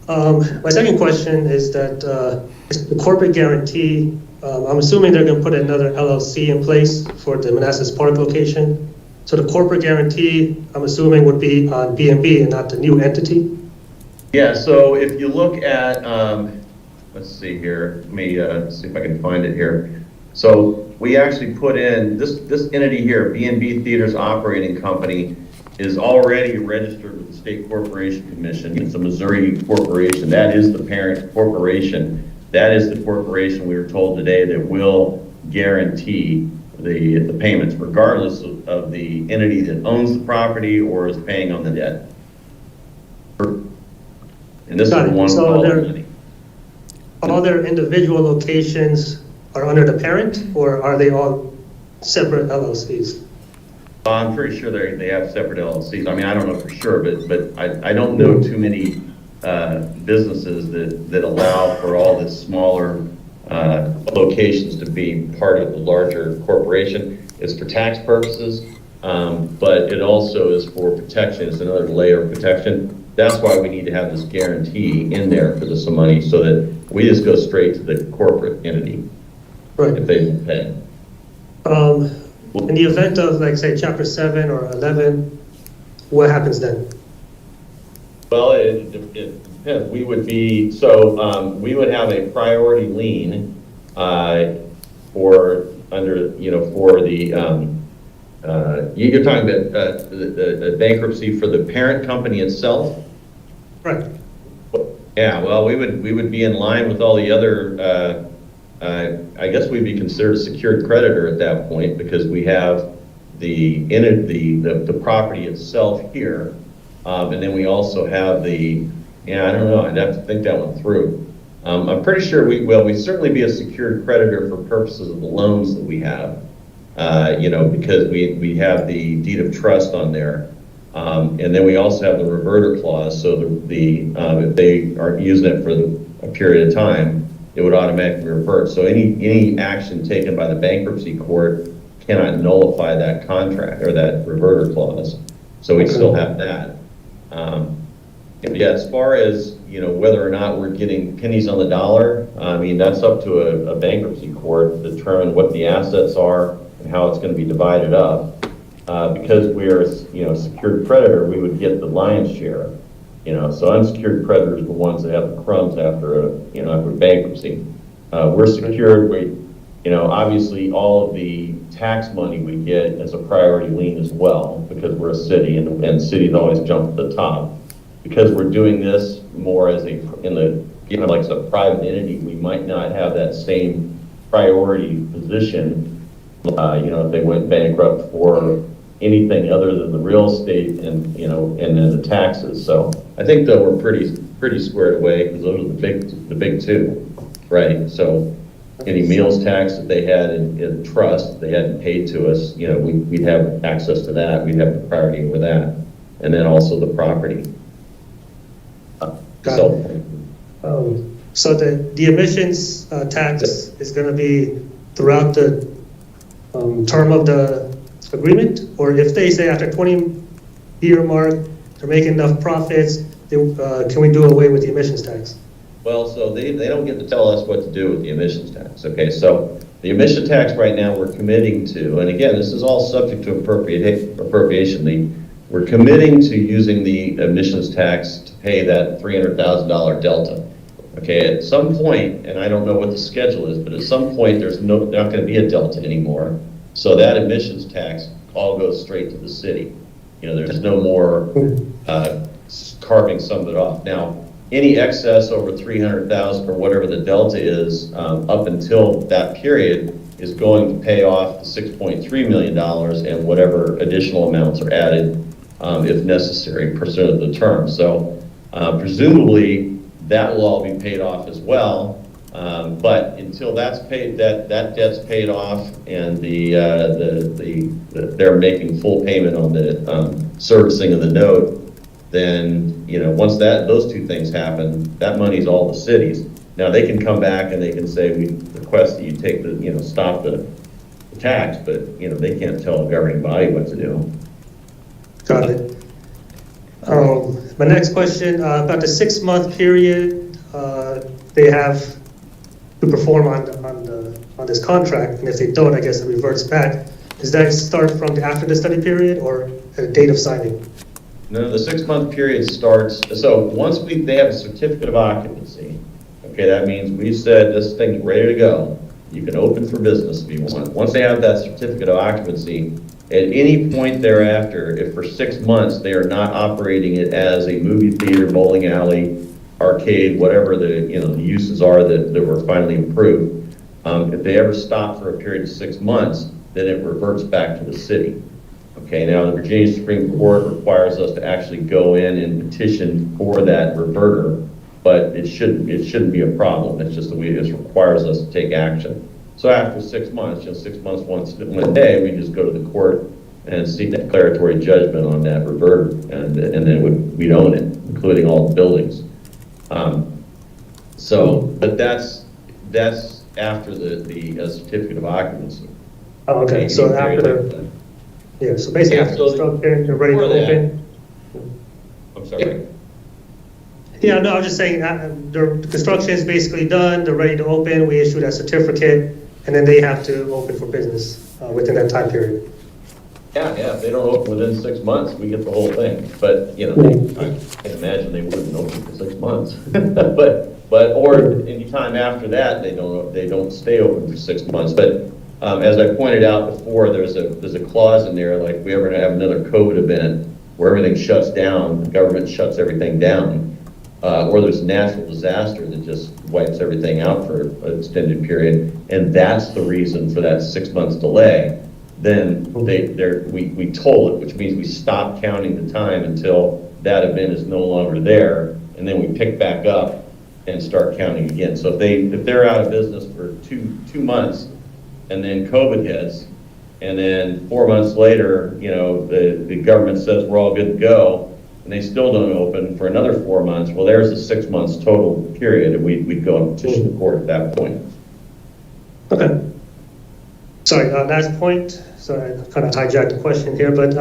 my second question is that the corporate guarantee, I'm assuming they're going to put another LLC in place for the Manassas Park location. So the corporate guarantee, I'm assuming, would be on B&B and not the new entity? Yeah, so if you look at, let's see here, let me see if I can find it here. So we actually put in, this entity here, B&B Theatres Operating Company, is already registered with the State Corporation Commission. It's a Missouri corporation. That is the parent corporation. That is the corporation we were told today that will guarantee the payments, regardless of the entity that owns the property or is paying on the debt. And this is the one called money. All their individual locations are under the parent, or are they all separate LLCs? I'm pretty sure they have separate LLCs. I mean, I don't know for sure, but I don't know too many businesses that allow for all the smaller locations to be part of the larger corporation. It's for tax purposes, but it also is for protection. It's another layer of protection. That's why we need to have this guarantee in there for this money, so that we just go straight to the corporate entity, right, if they don't pay. In the event of, like, say, Chapter 7 or 11, what happens then? Well, it depends. We would be, we would have a priority lien for the, you're talking about the bankruptcy for the parent company itself? Right. Yeah, well, we would be in line with all the other, I guess we'd be considered a secured creditor at that point, because we have the property itself here, and then we also have I don't know, I'd have to think that one through. I'm pretty sure we'd certainly be a secured creditor for purposes of the loans that we have, because we have the deed of trust on there. And then we also have the reverter clause, so if they are using it for a period of time, it would automatically revert. So any action taken by the bankruptcy court cannot nullify that contract or that reverter clause. So we still have that. Yeah, as far as whether or not we're getting pennies on the dollar, I mean, that's up to a bankruptcy court to determine what the assets are and how it's going to be divided up. Because we're a secured creditor, we would get the lion's share. So unsecured creditors are the ones that have the crumbs after after bankruptcy. We're secured. Obviously all of the tax money we get is a priority lien as well, because we're a city and cities always jump to the top. Because we're doing this more as like a private entity, we might not have that same priority position, if they went bankrupt for anything other than the real estate and then the taxes. So I think that we're pretty squared away, because those are the big two, right? So any meals tax that they had in trust, they hadn't paid to us, we'd have access to that. We'd have the priority over that. And then also the property. So the emissions tax is going to be throughout the term of the agreement? Or if they say after 20-year mark, they're making enough profits, can we do away with the emissions tax? Well, so they don't get to tell us what to do with the emissions tax, okay? So the emission tax right now we're committing to, and again, this is all subject to appropriation. We're committing to using the emissions tax to pay that $300,000 delta. Okay, at some point, and I don't know what the schedule is, but at some point there's not going to be a delta anymore. So that emissions tax all goes straight to the city. There's no more carving some of it off. Now, any excess over 300,000 or whatever the delta is up until that period is going to pay off the $6.3 million and whatever additional amounts are added if necessary, pursuant to the term. So presumably that will all be paid off as well. But until that's paid, that debt's paid off, and they're making full payment on the servicing of the note, then once those two things happen, that money's all the cities. Now they can come back and they can say, we request that you take stop the tax, but they can't tell a governing body what to do. Got it. My next question about the 6-month period they have to perform on this contract, and if they don't, I guess it reverts back. Does that start from after the study period or at the date of signing? No, the 6-month period starts, so once they have a certificate of occupancy, okay, that means we've said this thing's ready to go. You can open for business if you want. Once they have that certificate of occupancy, at any point thereafter, if for 6 months they are not operating it as a movie theater, bowling alley, arcade, whatever the uses are that were finally approved, if they ever stop for a period of 6 months, then it reverts back to the city. Okay, now the Virginia Supreme Court requires us to actually go in and petition for that reverter, but it shouldn't be a problem. It's just that it requires us to take action. So after 6 months, 6 months one day, we just go to the court and seek declaratory judgment on that reverter, and then we'd own it, including all the buildings. But that's after the certificate of occupancy. Oh, okay. So after so basically after construction, you're ready to open. I'm sorry. Yeah, no, I'm just saying the construction is basically done. They're ready to open. We issue that certificate, and then they have to open for business within that time period. Yeah. If they don't open within 6 months, we get the whole thing. But I can imagine they wouldn't open for 6 months. or any time after that, they don't stay open for 6 months. But as I pointed out before, there's a clause in there, like if we ever have another COVID event where everything shuts down, the government shuts everything down, or there's a natural disaster that just wipes everything out for an extended period, and that's the reason for that 6 months delay, then we toll it, which means we stop counting the time until that event is no longer there, and then we pick back up and start counting again. So if they're out of business for two months, and then COVID hits, and then 4 months later, the government says we're all good to go, and they still don't open for another 4 months, well, there's a 6 months total period, and we'd go and petition the court at that point. Okay. Sorry, last point. Sorry, I kind of hijacked the question here, but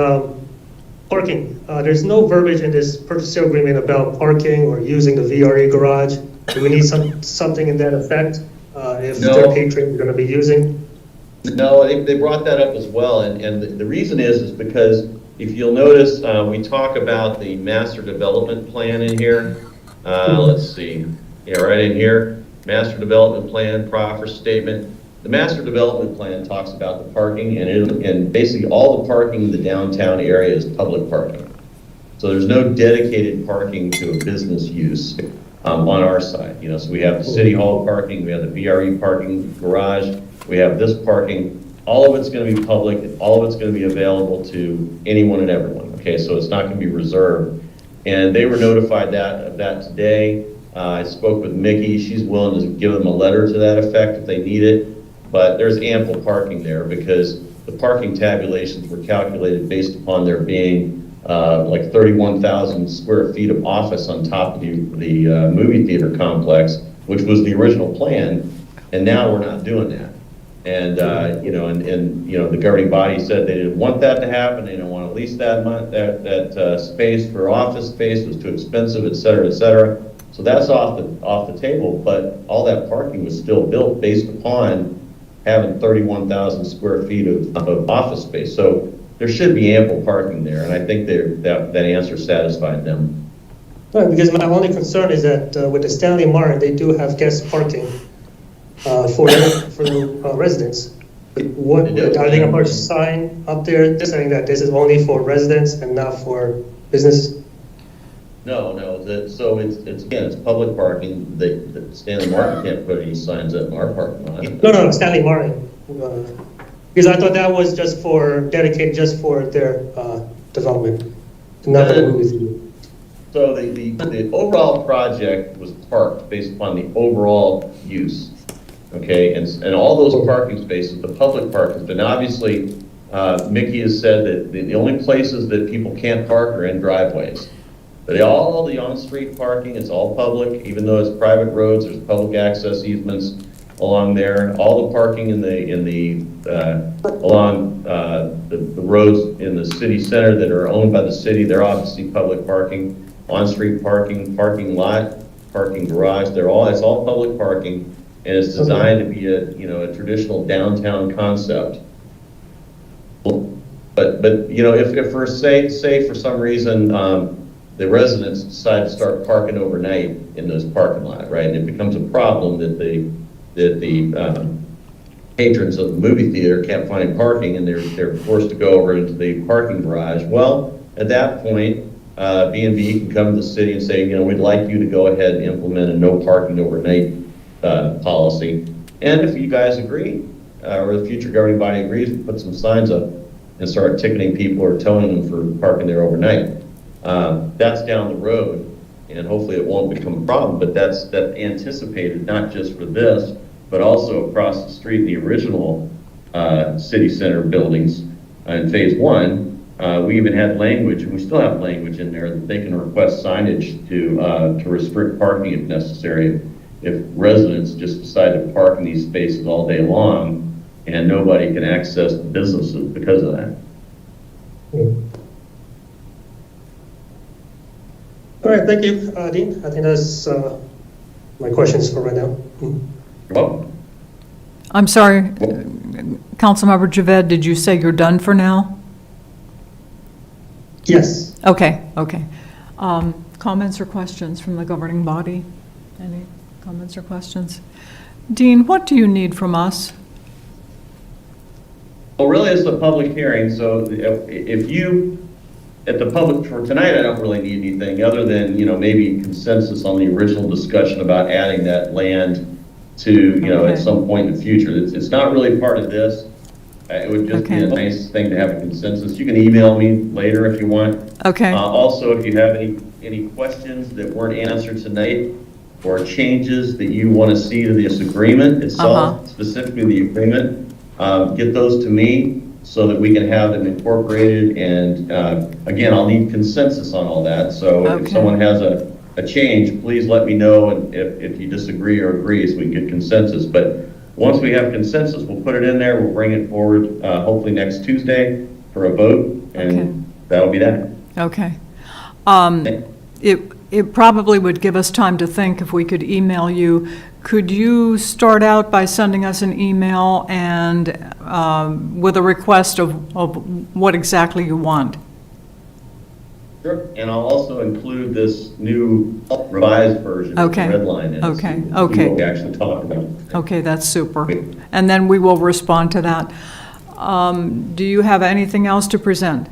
parking. There's no verbiage in this purchase sale agreement about parking or using the VRA garage. Do we need something in that effect if their patrons are going to be using? No, they brought that up as well, and the reason is because if you'll notice, we talk about the master development plan in here. Let's see, right in here. master development plan, proffer statement. The master development plan talks about the parking, and basically all the parking in the downtown area is public parking. So there's no dedicated parking to a business use on our side. You know, so we have the city hall parking, we have the VRE parking garage, we have this parking. All of it's going to be public, all of it's going to be available to anyone and everyone. Okay, so it's not going to be reserved. And they were notified of that today. I spoke with Mickey. She's willing to give them a letter to that effect if they need it. But there's ample parking there because the parking tabulations were calculated based upon there being like 31,000 square feet of office on top of the movie theater complex, which was the original plan. And now we're not doing that. And, you know, the governing body said they didn't want that to happen. They didn't want to lease that space for office space. It was too expensive, et cetera, et cetera. So that's off the table, but all that parking was still built based upon having 31,000 square feet of office space. So there should be ample parking there, and I think that answer satisfied them. Right, because my only concern is that with the Stanley Martin, they do have guest parking for the residents. What are they going to put a sign up there saying that this is only for residents and not for business? No. So it's public parking. The Stanley Martin can't put any signs up in our parking lot. No, Stanley Martin. Because I thought that was just dedicated just for their development, not for the movie theater. So the overall project was parked based upon the overall use. Okay, and all those parking spaces, the public parking, but obviously Mickey has said that the only places that people can't park are in driveways. But all the on-street parking, it's all public, even though it's private roads, there's public access easements along there. All the parking along the roads in the city center that are owned by the city, they're obviously public parking. On-street parking, parking lot, parking garage, it's all public parking. And it's designed to be a traditional downtown concept. But you know, if for say for some reason the residents decide to start parking overnight in those parking lots, right, and it becomes a problem that the patrons of the movie theater can't find parking and they're forced to go over into the parking garage. Well, at that point, B&B can come to the city and say, you know, we'd like you to go ahead and implement a no parking overnight policy, and if you guys agree, or the future governing body agrees, we put some signs up and start ticketing people or towing them for parking there overnight. That's down the road, and hopefully it won't become a problem, but that's anticipated not just for this, but also across the street in the original city center buildings in phase 1. We even had language, and we still have language in there, that they can request signage to restrict parking if necessary. If residents just decide to park in these spaces all day long and nobody can access the businesses because of that. All right, thank you, Dean. I think that's my questions for right now. You're welcome. I'm sorry, Councilmember Javed, did you say you're done for now? Yes. Okay. Comments or questions from the governing body? Any comments or questions? Dean, what do you need from us? Well, really, it's a public hearing, so if you, at the public, for tonight, I don't really need anything other than, you know, maybe consensus on the original discussion about adding that land to, you know, at some point in the future. It's not really part of this. It would just be a nice thing to have a consensus. You can email me later if you want. Okay. Also, if you have any questions that weren't answered tonight, or changes that you want to see to this agreement itself, specifically the agreement, get those to me so that we can have them incorporated. And again, I'll need consensus on all that. So if someone has a change, please let me know, and if you disagree or agree, so we can get consensus. But once we have consensus, we'll put it in there. We'll bring it forward hopefully next Tuesday for a vote, and that'll be that. Okay. It probably would give us time to think if we could email you. Could you start out by sending us an email and with a request of what exactly you want? Sure, and I'll also include this new revised version with the Okay. red line in it. Okay, so you see okay. what we actually talked about. Okay, that's super. And then we will respond to that. Do you have anything else to present?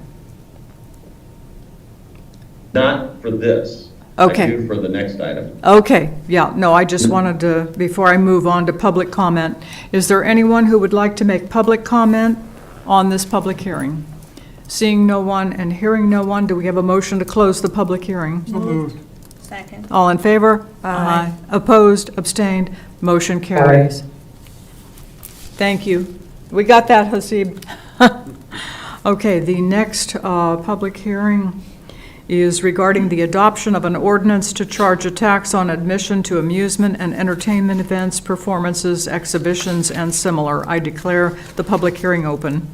Not for this. Okay. I do for the next item. Okay, yeah, no, I just wanted to, before I move on to public comment, is there anyone who would like to make public comment on this public hearing? Seeing no one and hearing no one, do we have a motion to close the public hearing? So moved. Second. All in favor? Aye. Opposed, abstained, motion carries. Thank you. We got that, Hasib. Okay, the next public hearing is regarding the adoption of an ordinance to charge a tax on admission to amusement and entertainment events, performances, exhibitions, and similar. I declare the public hearing open.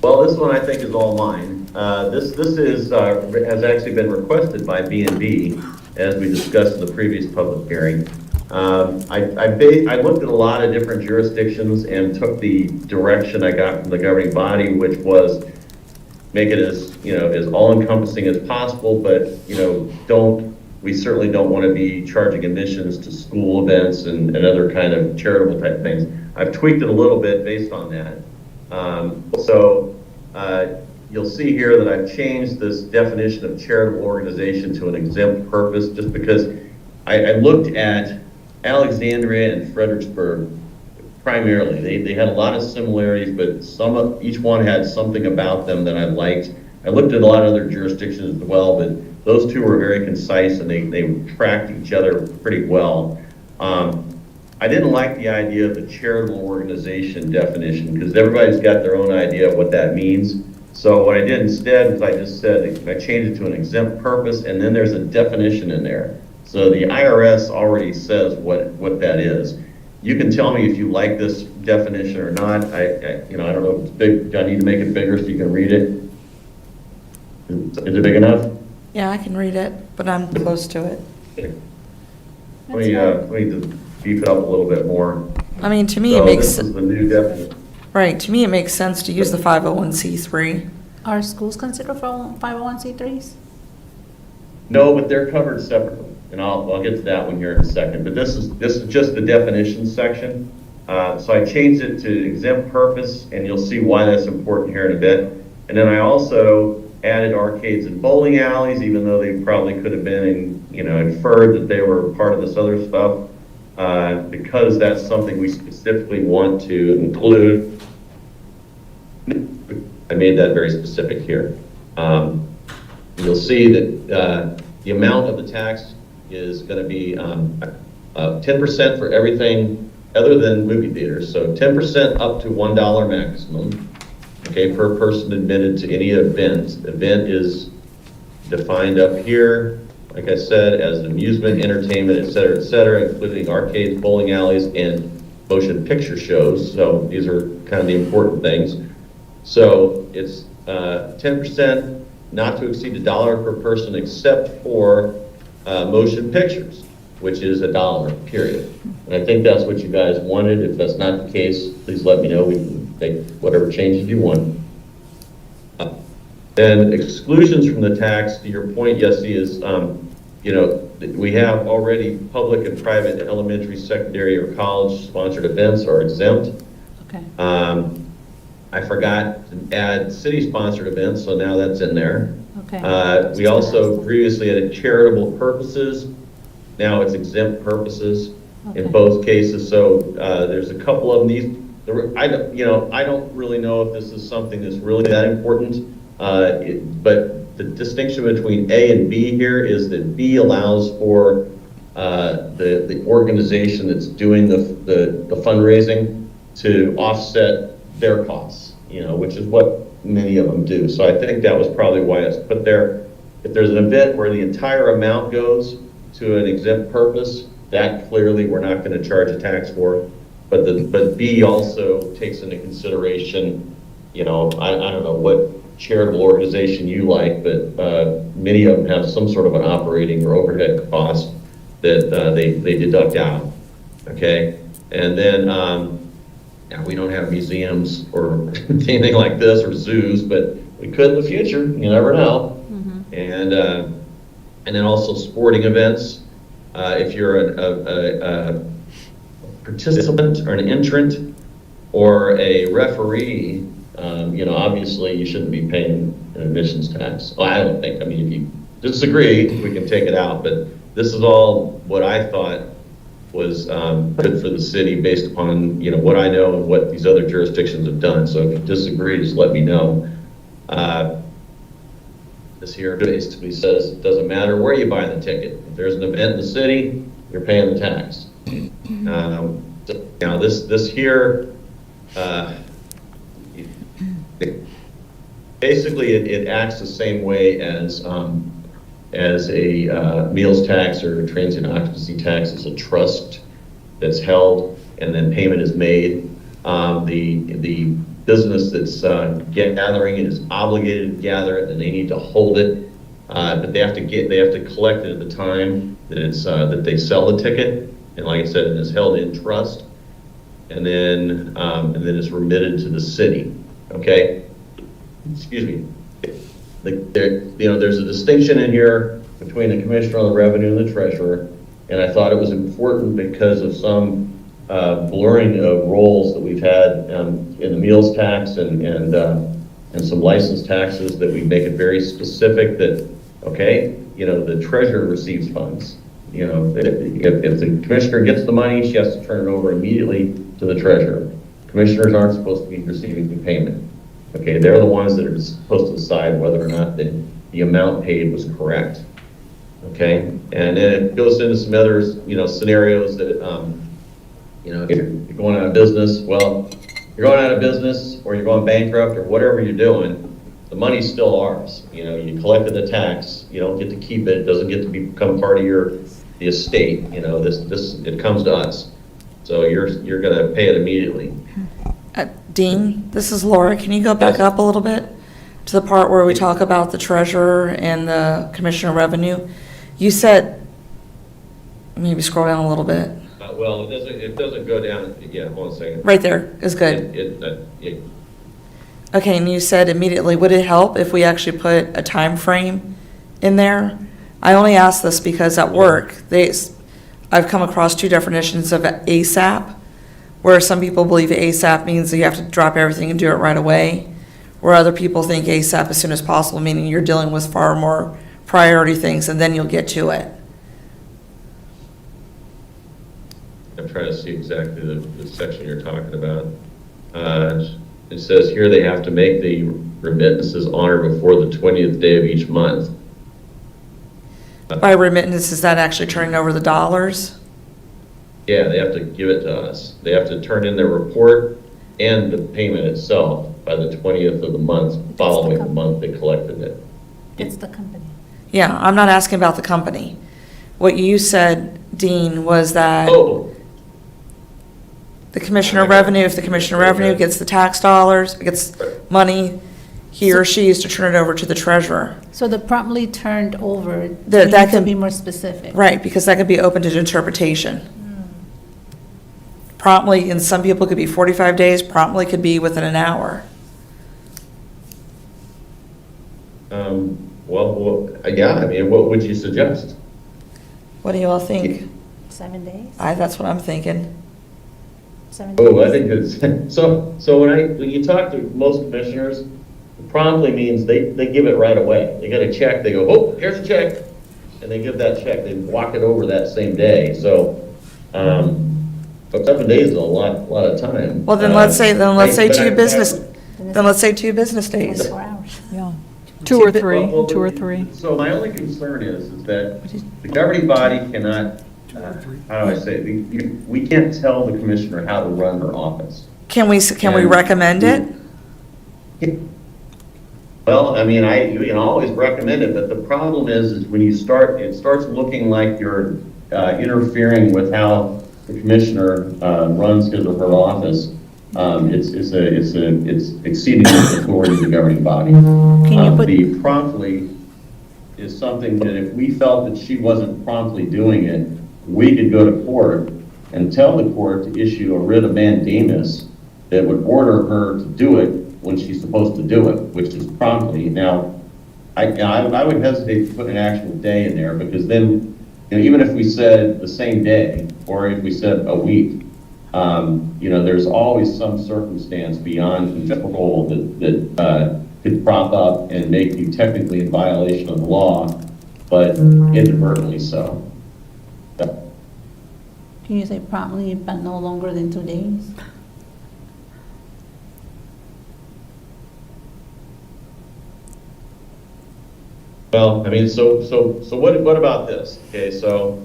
Well, this one I think is all mine. This is, has actually been requested by B&B, as we discussed in the previous public hearing. I looked at a lot of different jurisdictions and took the direction I got from the governing body, which was make it as, as all-encompassing as possible, but, we certainly don't want to be charging admissions to school events and other kind of charitable type things. I've tweaked it a little bit based on that. You'll see here that I've changed this definition of charitable organization to an exempt purpose, just because I looked at Alexandria and Fredericksburg primarily. They had a lot of similarities, but each one had something about them that I liked. I looked at a lot of other jurisdictions as well, but those two were very concise and they tracked each other pretty well. I didn't like the idea of the charitable organization definition because everybody's got their own idea of what that means. So what I did instead is I just said, I changed it to an exempt purpose, and then there's a definition in there. So the IRS already says what that is. You can tell me if you like this definition or not. I don't know if it's big. Do I need to make it bigger so you can read it? Is it big enough? Yeah, I can read it, but I'm close to it. Okay. Let me just beef it up a little bit more. I mean, to me, So it makes, this is the new definition. right, to me, it makes sense to use the 501c3. Are schools considered for 501c3s? No, but they're covered separately, and I'll get to that one here in a second. But this is just the definition section. So I changed it to exempt purpose, and you'll see why that's important here in a bit. And then I also added arcades and bowling alleys, even though they probably could have been, inferred that they were part of this other stuff, because that's something we specifically want to include. I made that very specific here. You'll see that the amount of the tax is going to be 10% for everything other than movie theaters. So 10% up to $1 maximum, okay, per person admitted to any event. Event is defined up here, like I said, as amusement, entertainment, et cetera, including arcades, bowling alleys, and motion picture shows. So these are kind of the important things. So it's 10%, not to exceed $1 per person, except for motion pictures, which is $1, period. And I think that's what you guys wanted. If that's not the case, please let me know. We can make whatever changes you want. Then exclusions from the tax, to your point, Yessie, is, we have already public and private elementary, secondary, or college-sponsored events are exempt. Okay. I forgot to add city-sponsored events, so now that's in there. Okay. We also previously had charitable purposes. Now it's exempt purposes in both cases. So there's a couple of these. I don't really know if this is something that's really that important. But the distinction between A and B here is that B allows for the organization that's doing the fundraising to offset their costs, which is what many of them do. So I think that was probably why it's put there. If there's an event where the entire amount goes to an exempt purpose, that clearly we're not going to charge a tax for. But B also takes into consideration, I don't know what charitable organization you like, but many of them have some sort of an operating or overhead cost that they deduct out. Okay, and then we don't have museums or anything like this or zoos, but we could in the future, you never know. And then also sporting events. If you're a participant or an entrant or a referee, obviously you shouldn't be paying an admissions tax. Well, I don't think, if you disagree, we can take it out, but this is all what I thought was good for the city based upon, what I know and what these other jurisdictions have done. So if you disagree, just let me know. This here basically says it doesn't matter where you buy the ticket. If there's an event in the city, you're paying the tax. This here, basically it acts the same way as a meals tax or a transient occupancy tax. It's a trust that's held and then payment is made. The business that's gathering it is obligated to gather it, and they need to hold it, but they have to collect it at the time that it's that they sell the ticket. And like I said, it is held in trust, and then it's remitted to the city. Okay, excuse me. There's a distinction in here between the commissioner of the revenue and the treasurer, and I thought it was important because of some blurring of roles that we've had in the meals tax and some license taxes, that we make it very specific that, the treasurer receives funds. If the commissioner gets the money, she has to turn it over immediately to the treasurer. Commissioners aren't supposed to be receiving the payment. Okay, they're the ones that are supposed to decide whether or not the amount paid was correct. Okay, and then it goes into some other, scenarios that, if you're going out of business, well, you're going out of business or you're going bankrupt or whatever you're doing, the money's still ours. You collected the tax, you don't get to keep it. It doesn't get to become part of the estate. It comes to us. So you're going to pay it immediately. Dean, this is Laura. Can you go back up a little bit to the part where we talk about the treasurer and the commissioner of revenue? You said, maybe scroll down a little bit. Well, it doesn't go down. Yeah, hold on a second. Right there is good. Okay, and you said immediately. Would it help if we actually put a time frame in there? I only ask this because at work, I've come across two definitions of ASAP, where some people believe ASAP means that you have to drop everything and do it right away, where other people think ASAP as soon as possible, meaning you're dealing with far more priority things and then you'll get to it. I'm trying to see exactly the section you're talking about. It says here they have to make the remittances on or before the 20th day of each month. By remittance, is that actually turning over the dollars? Yeah, they have to give it to us. They have to turn in their report and the payment itself by the 20th of the month following the month they collected it. It's the company. Yeah, I'm not asking about the company. What you said, Dean, was that the commissioner of revenue, if the commissioner of revenue gets the tax dollars, gets money, he or she is to turn it over to the treasurer. So the promptly turned over, That can be more specific. Right, because that could be open to interpretation. Promptly, and some people could be 45 days, promptly could be within an hour. What would you suggest? What do you all think? 7 days? That's what I'm thinking. 7 days? I think it's, so when you talk to most commissioners, promptly means they give it right away. They get a check, they go, oh, here's a check, and they give that check. They walk it over that same day. So, but 7 days is a lot of time. Well, then let's say 2 business days. 24 hours. Yeah. Two or three. So my only concern is that the governing body cannot, how do I say it? We can't tell the commissioner how to run her office. Can we recommend it? Well, you can always recommend it, but the problem is when it starts looking like you're interfering with how the commissioner runs his or her office. It's exceeding the authority of the governing body. The promptly is something that if we felt that she wasn't promptly doing it, we could go to court and tell the court to issue a writ of mandamus that would order her to do it when she's supposed to do it, which is promptly. Now, I would hesitate to put an actual day in there, because then, even if we said the same day, or if we said a week, there's always some circumstance beyond control that could prop up and make you technically in violation of the law, but inadvertently so. Can you say promptly, but no longer than 2 days? Well, I mean, so what about this? Okay, so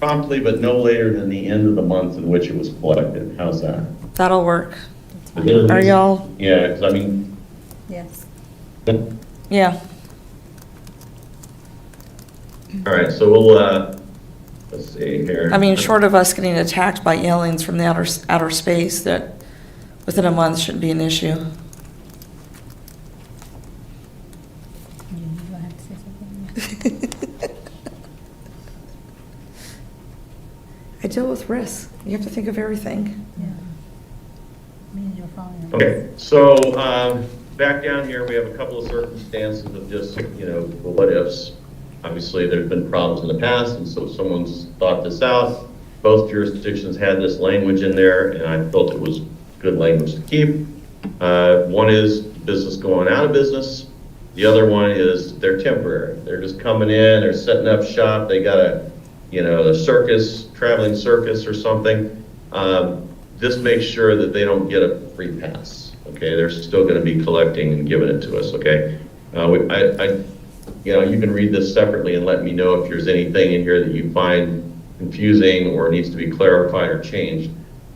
promptly, but no later than the end of the month in which it was collected. How's that? That'll work. Are y'all? Yeah, because I mean, Yes. Yeah. all right, so we'll, let's see here. I mean, short of us getting attacked by aliens from the outer space, that within a month shouldn't be an issue. I deal with risks. You have to think of everything. Okay, so back down here, we have a couple of circumstances of just, what ifs. Obviously, there's been problems in the past, and so someone's thought this out. Both jurisdictions had this language in there, and I felt it was good language to keep. One is business going out of business. The other one is they're temporary. They're just coming in, they're setting up shop. They got a circus, traveling circus or something. This makes sure that they don't get a free pass. Okay, they're still going to be collecting and giving it to us. Okay, you can read this separately and let me know if there's anything in here that you find confusing or needs to be clarified or changed.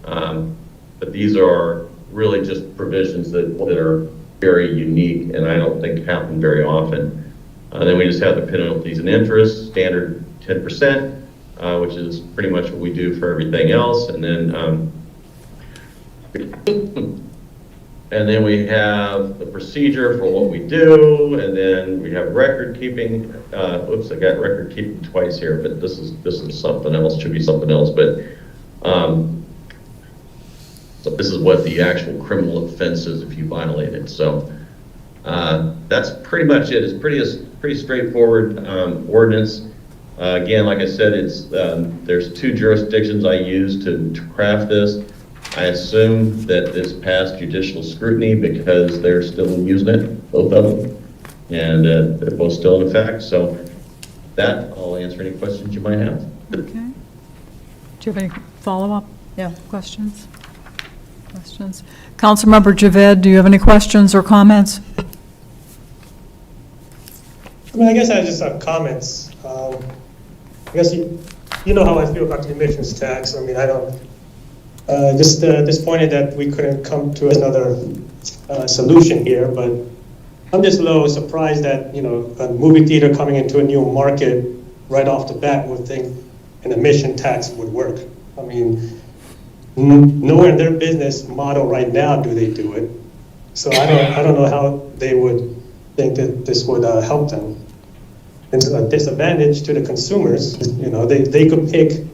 But these are really just provisions that are very unique, and I don't think happen very often. Then we just have the penalties and interest, standard 10%, which is pretty much what we do for everything else. And then we have the procedure for what we do, and then we have record keeping. Oops, I got record keeping twice here, but this is something else. Should be something else, but so this is what the actual criminal offense is if you violate it. So that's pretty much it. It's pretty straightforward ordinance. Again, like I said, it's there's 2 jurisdictions I use to craft this. I assume that this passed judicial scrutiny because they're still using it, both of them, and they're both still in effect. So that, I'll answer any questions you might have. Okay. Do you have any follow-up Yeah. questions? Councilmember Javed, do you have any questions or comments? I guess I just have comments. I guess you know how I feel about the emissions tax. I mean, I don't, just disappointed that we couldn't come to another solution here, but I'm just a little surprised that, a movie theater coming into a new market right off the bat would think an emission tax would work. I mean, nowhere in their business model right now do they do it. So I don't know how they would think that this would help them. It's a disadvantage to the consumers. They could pick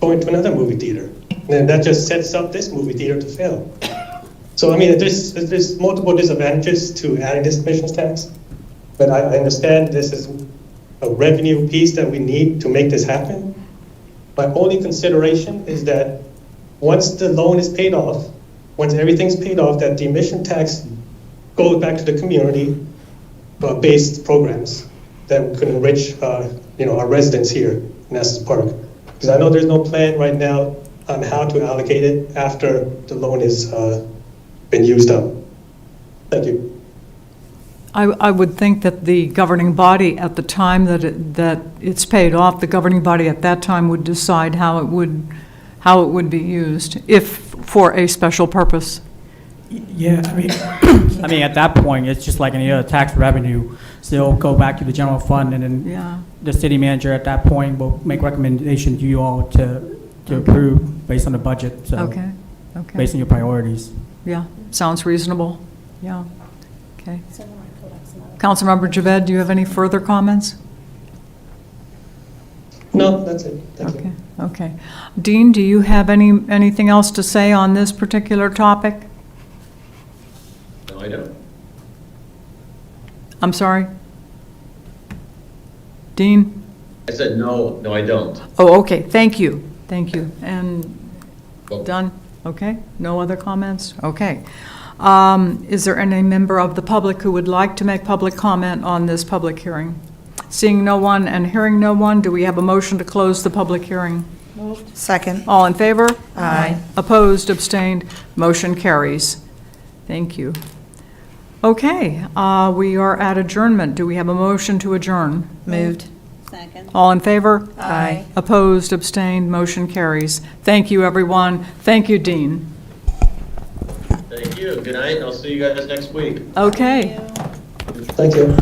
going to another movie theater, and that just sets up this movie theater to fail. So I mean, there's multiple disadvantages to adding this emissions tax, but I understand this is a revenue piece that we need to make this happen. My only consideration is that once the loan is paid off, once everything's paid off, that the emission tax goes back to the community-based programs that could enrich, our residents here in Manassas Park. Because I know there's no plan right now on how to allocate it after the loan is been used up. Thank you. I would think that the governing body at the time that it's paid off, the governing body at that time would decide how it would be used, if for a special purpose. Yeah, I mean, at that point, it's just like any other tax revenue. Still go back to the general fund, and then the city manager at that point will make recommendations to you all to approve based on the budget. So Okay. based on your priorities. Yeah, sounds reasonable. Yeah. Okay. Councilmember Javed, do you have any further comments? No, that's it. Thank you. Okay. Dean, do you have anything else to say on this particular topic? No, I don't. I'm sorry? Dean? I said no, I don't. Oh, okay, thank you, thank you. And Well, done? Okay, no other comments? Okay. Is there any member of the public who would like to make public comment on this public hearing? Seeing no one and hearing no one, do we have a motion to close the public hearing? Second. All in favor? Aye. Opposed, abstained, motion carries. Thank you. Okay, we are at adjournment. Do we have a motion to adjourn? Moved. Second. All in favor? Aye. Opposed, abstained, motion carries. Thank you, everyone. Thank you, Dean. Thank you. Good night, and I'll see you guys next week. Okay. Thank you.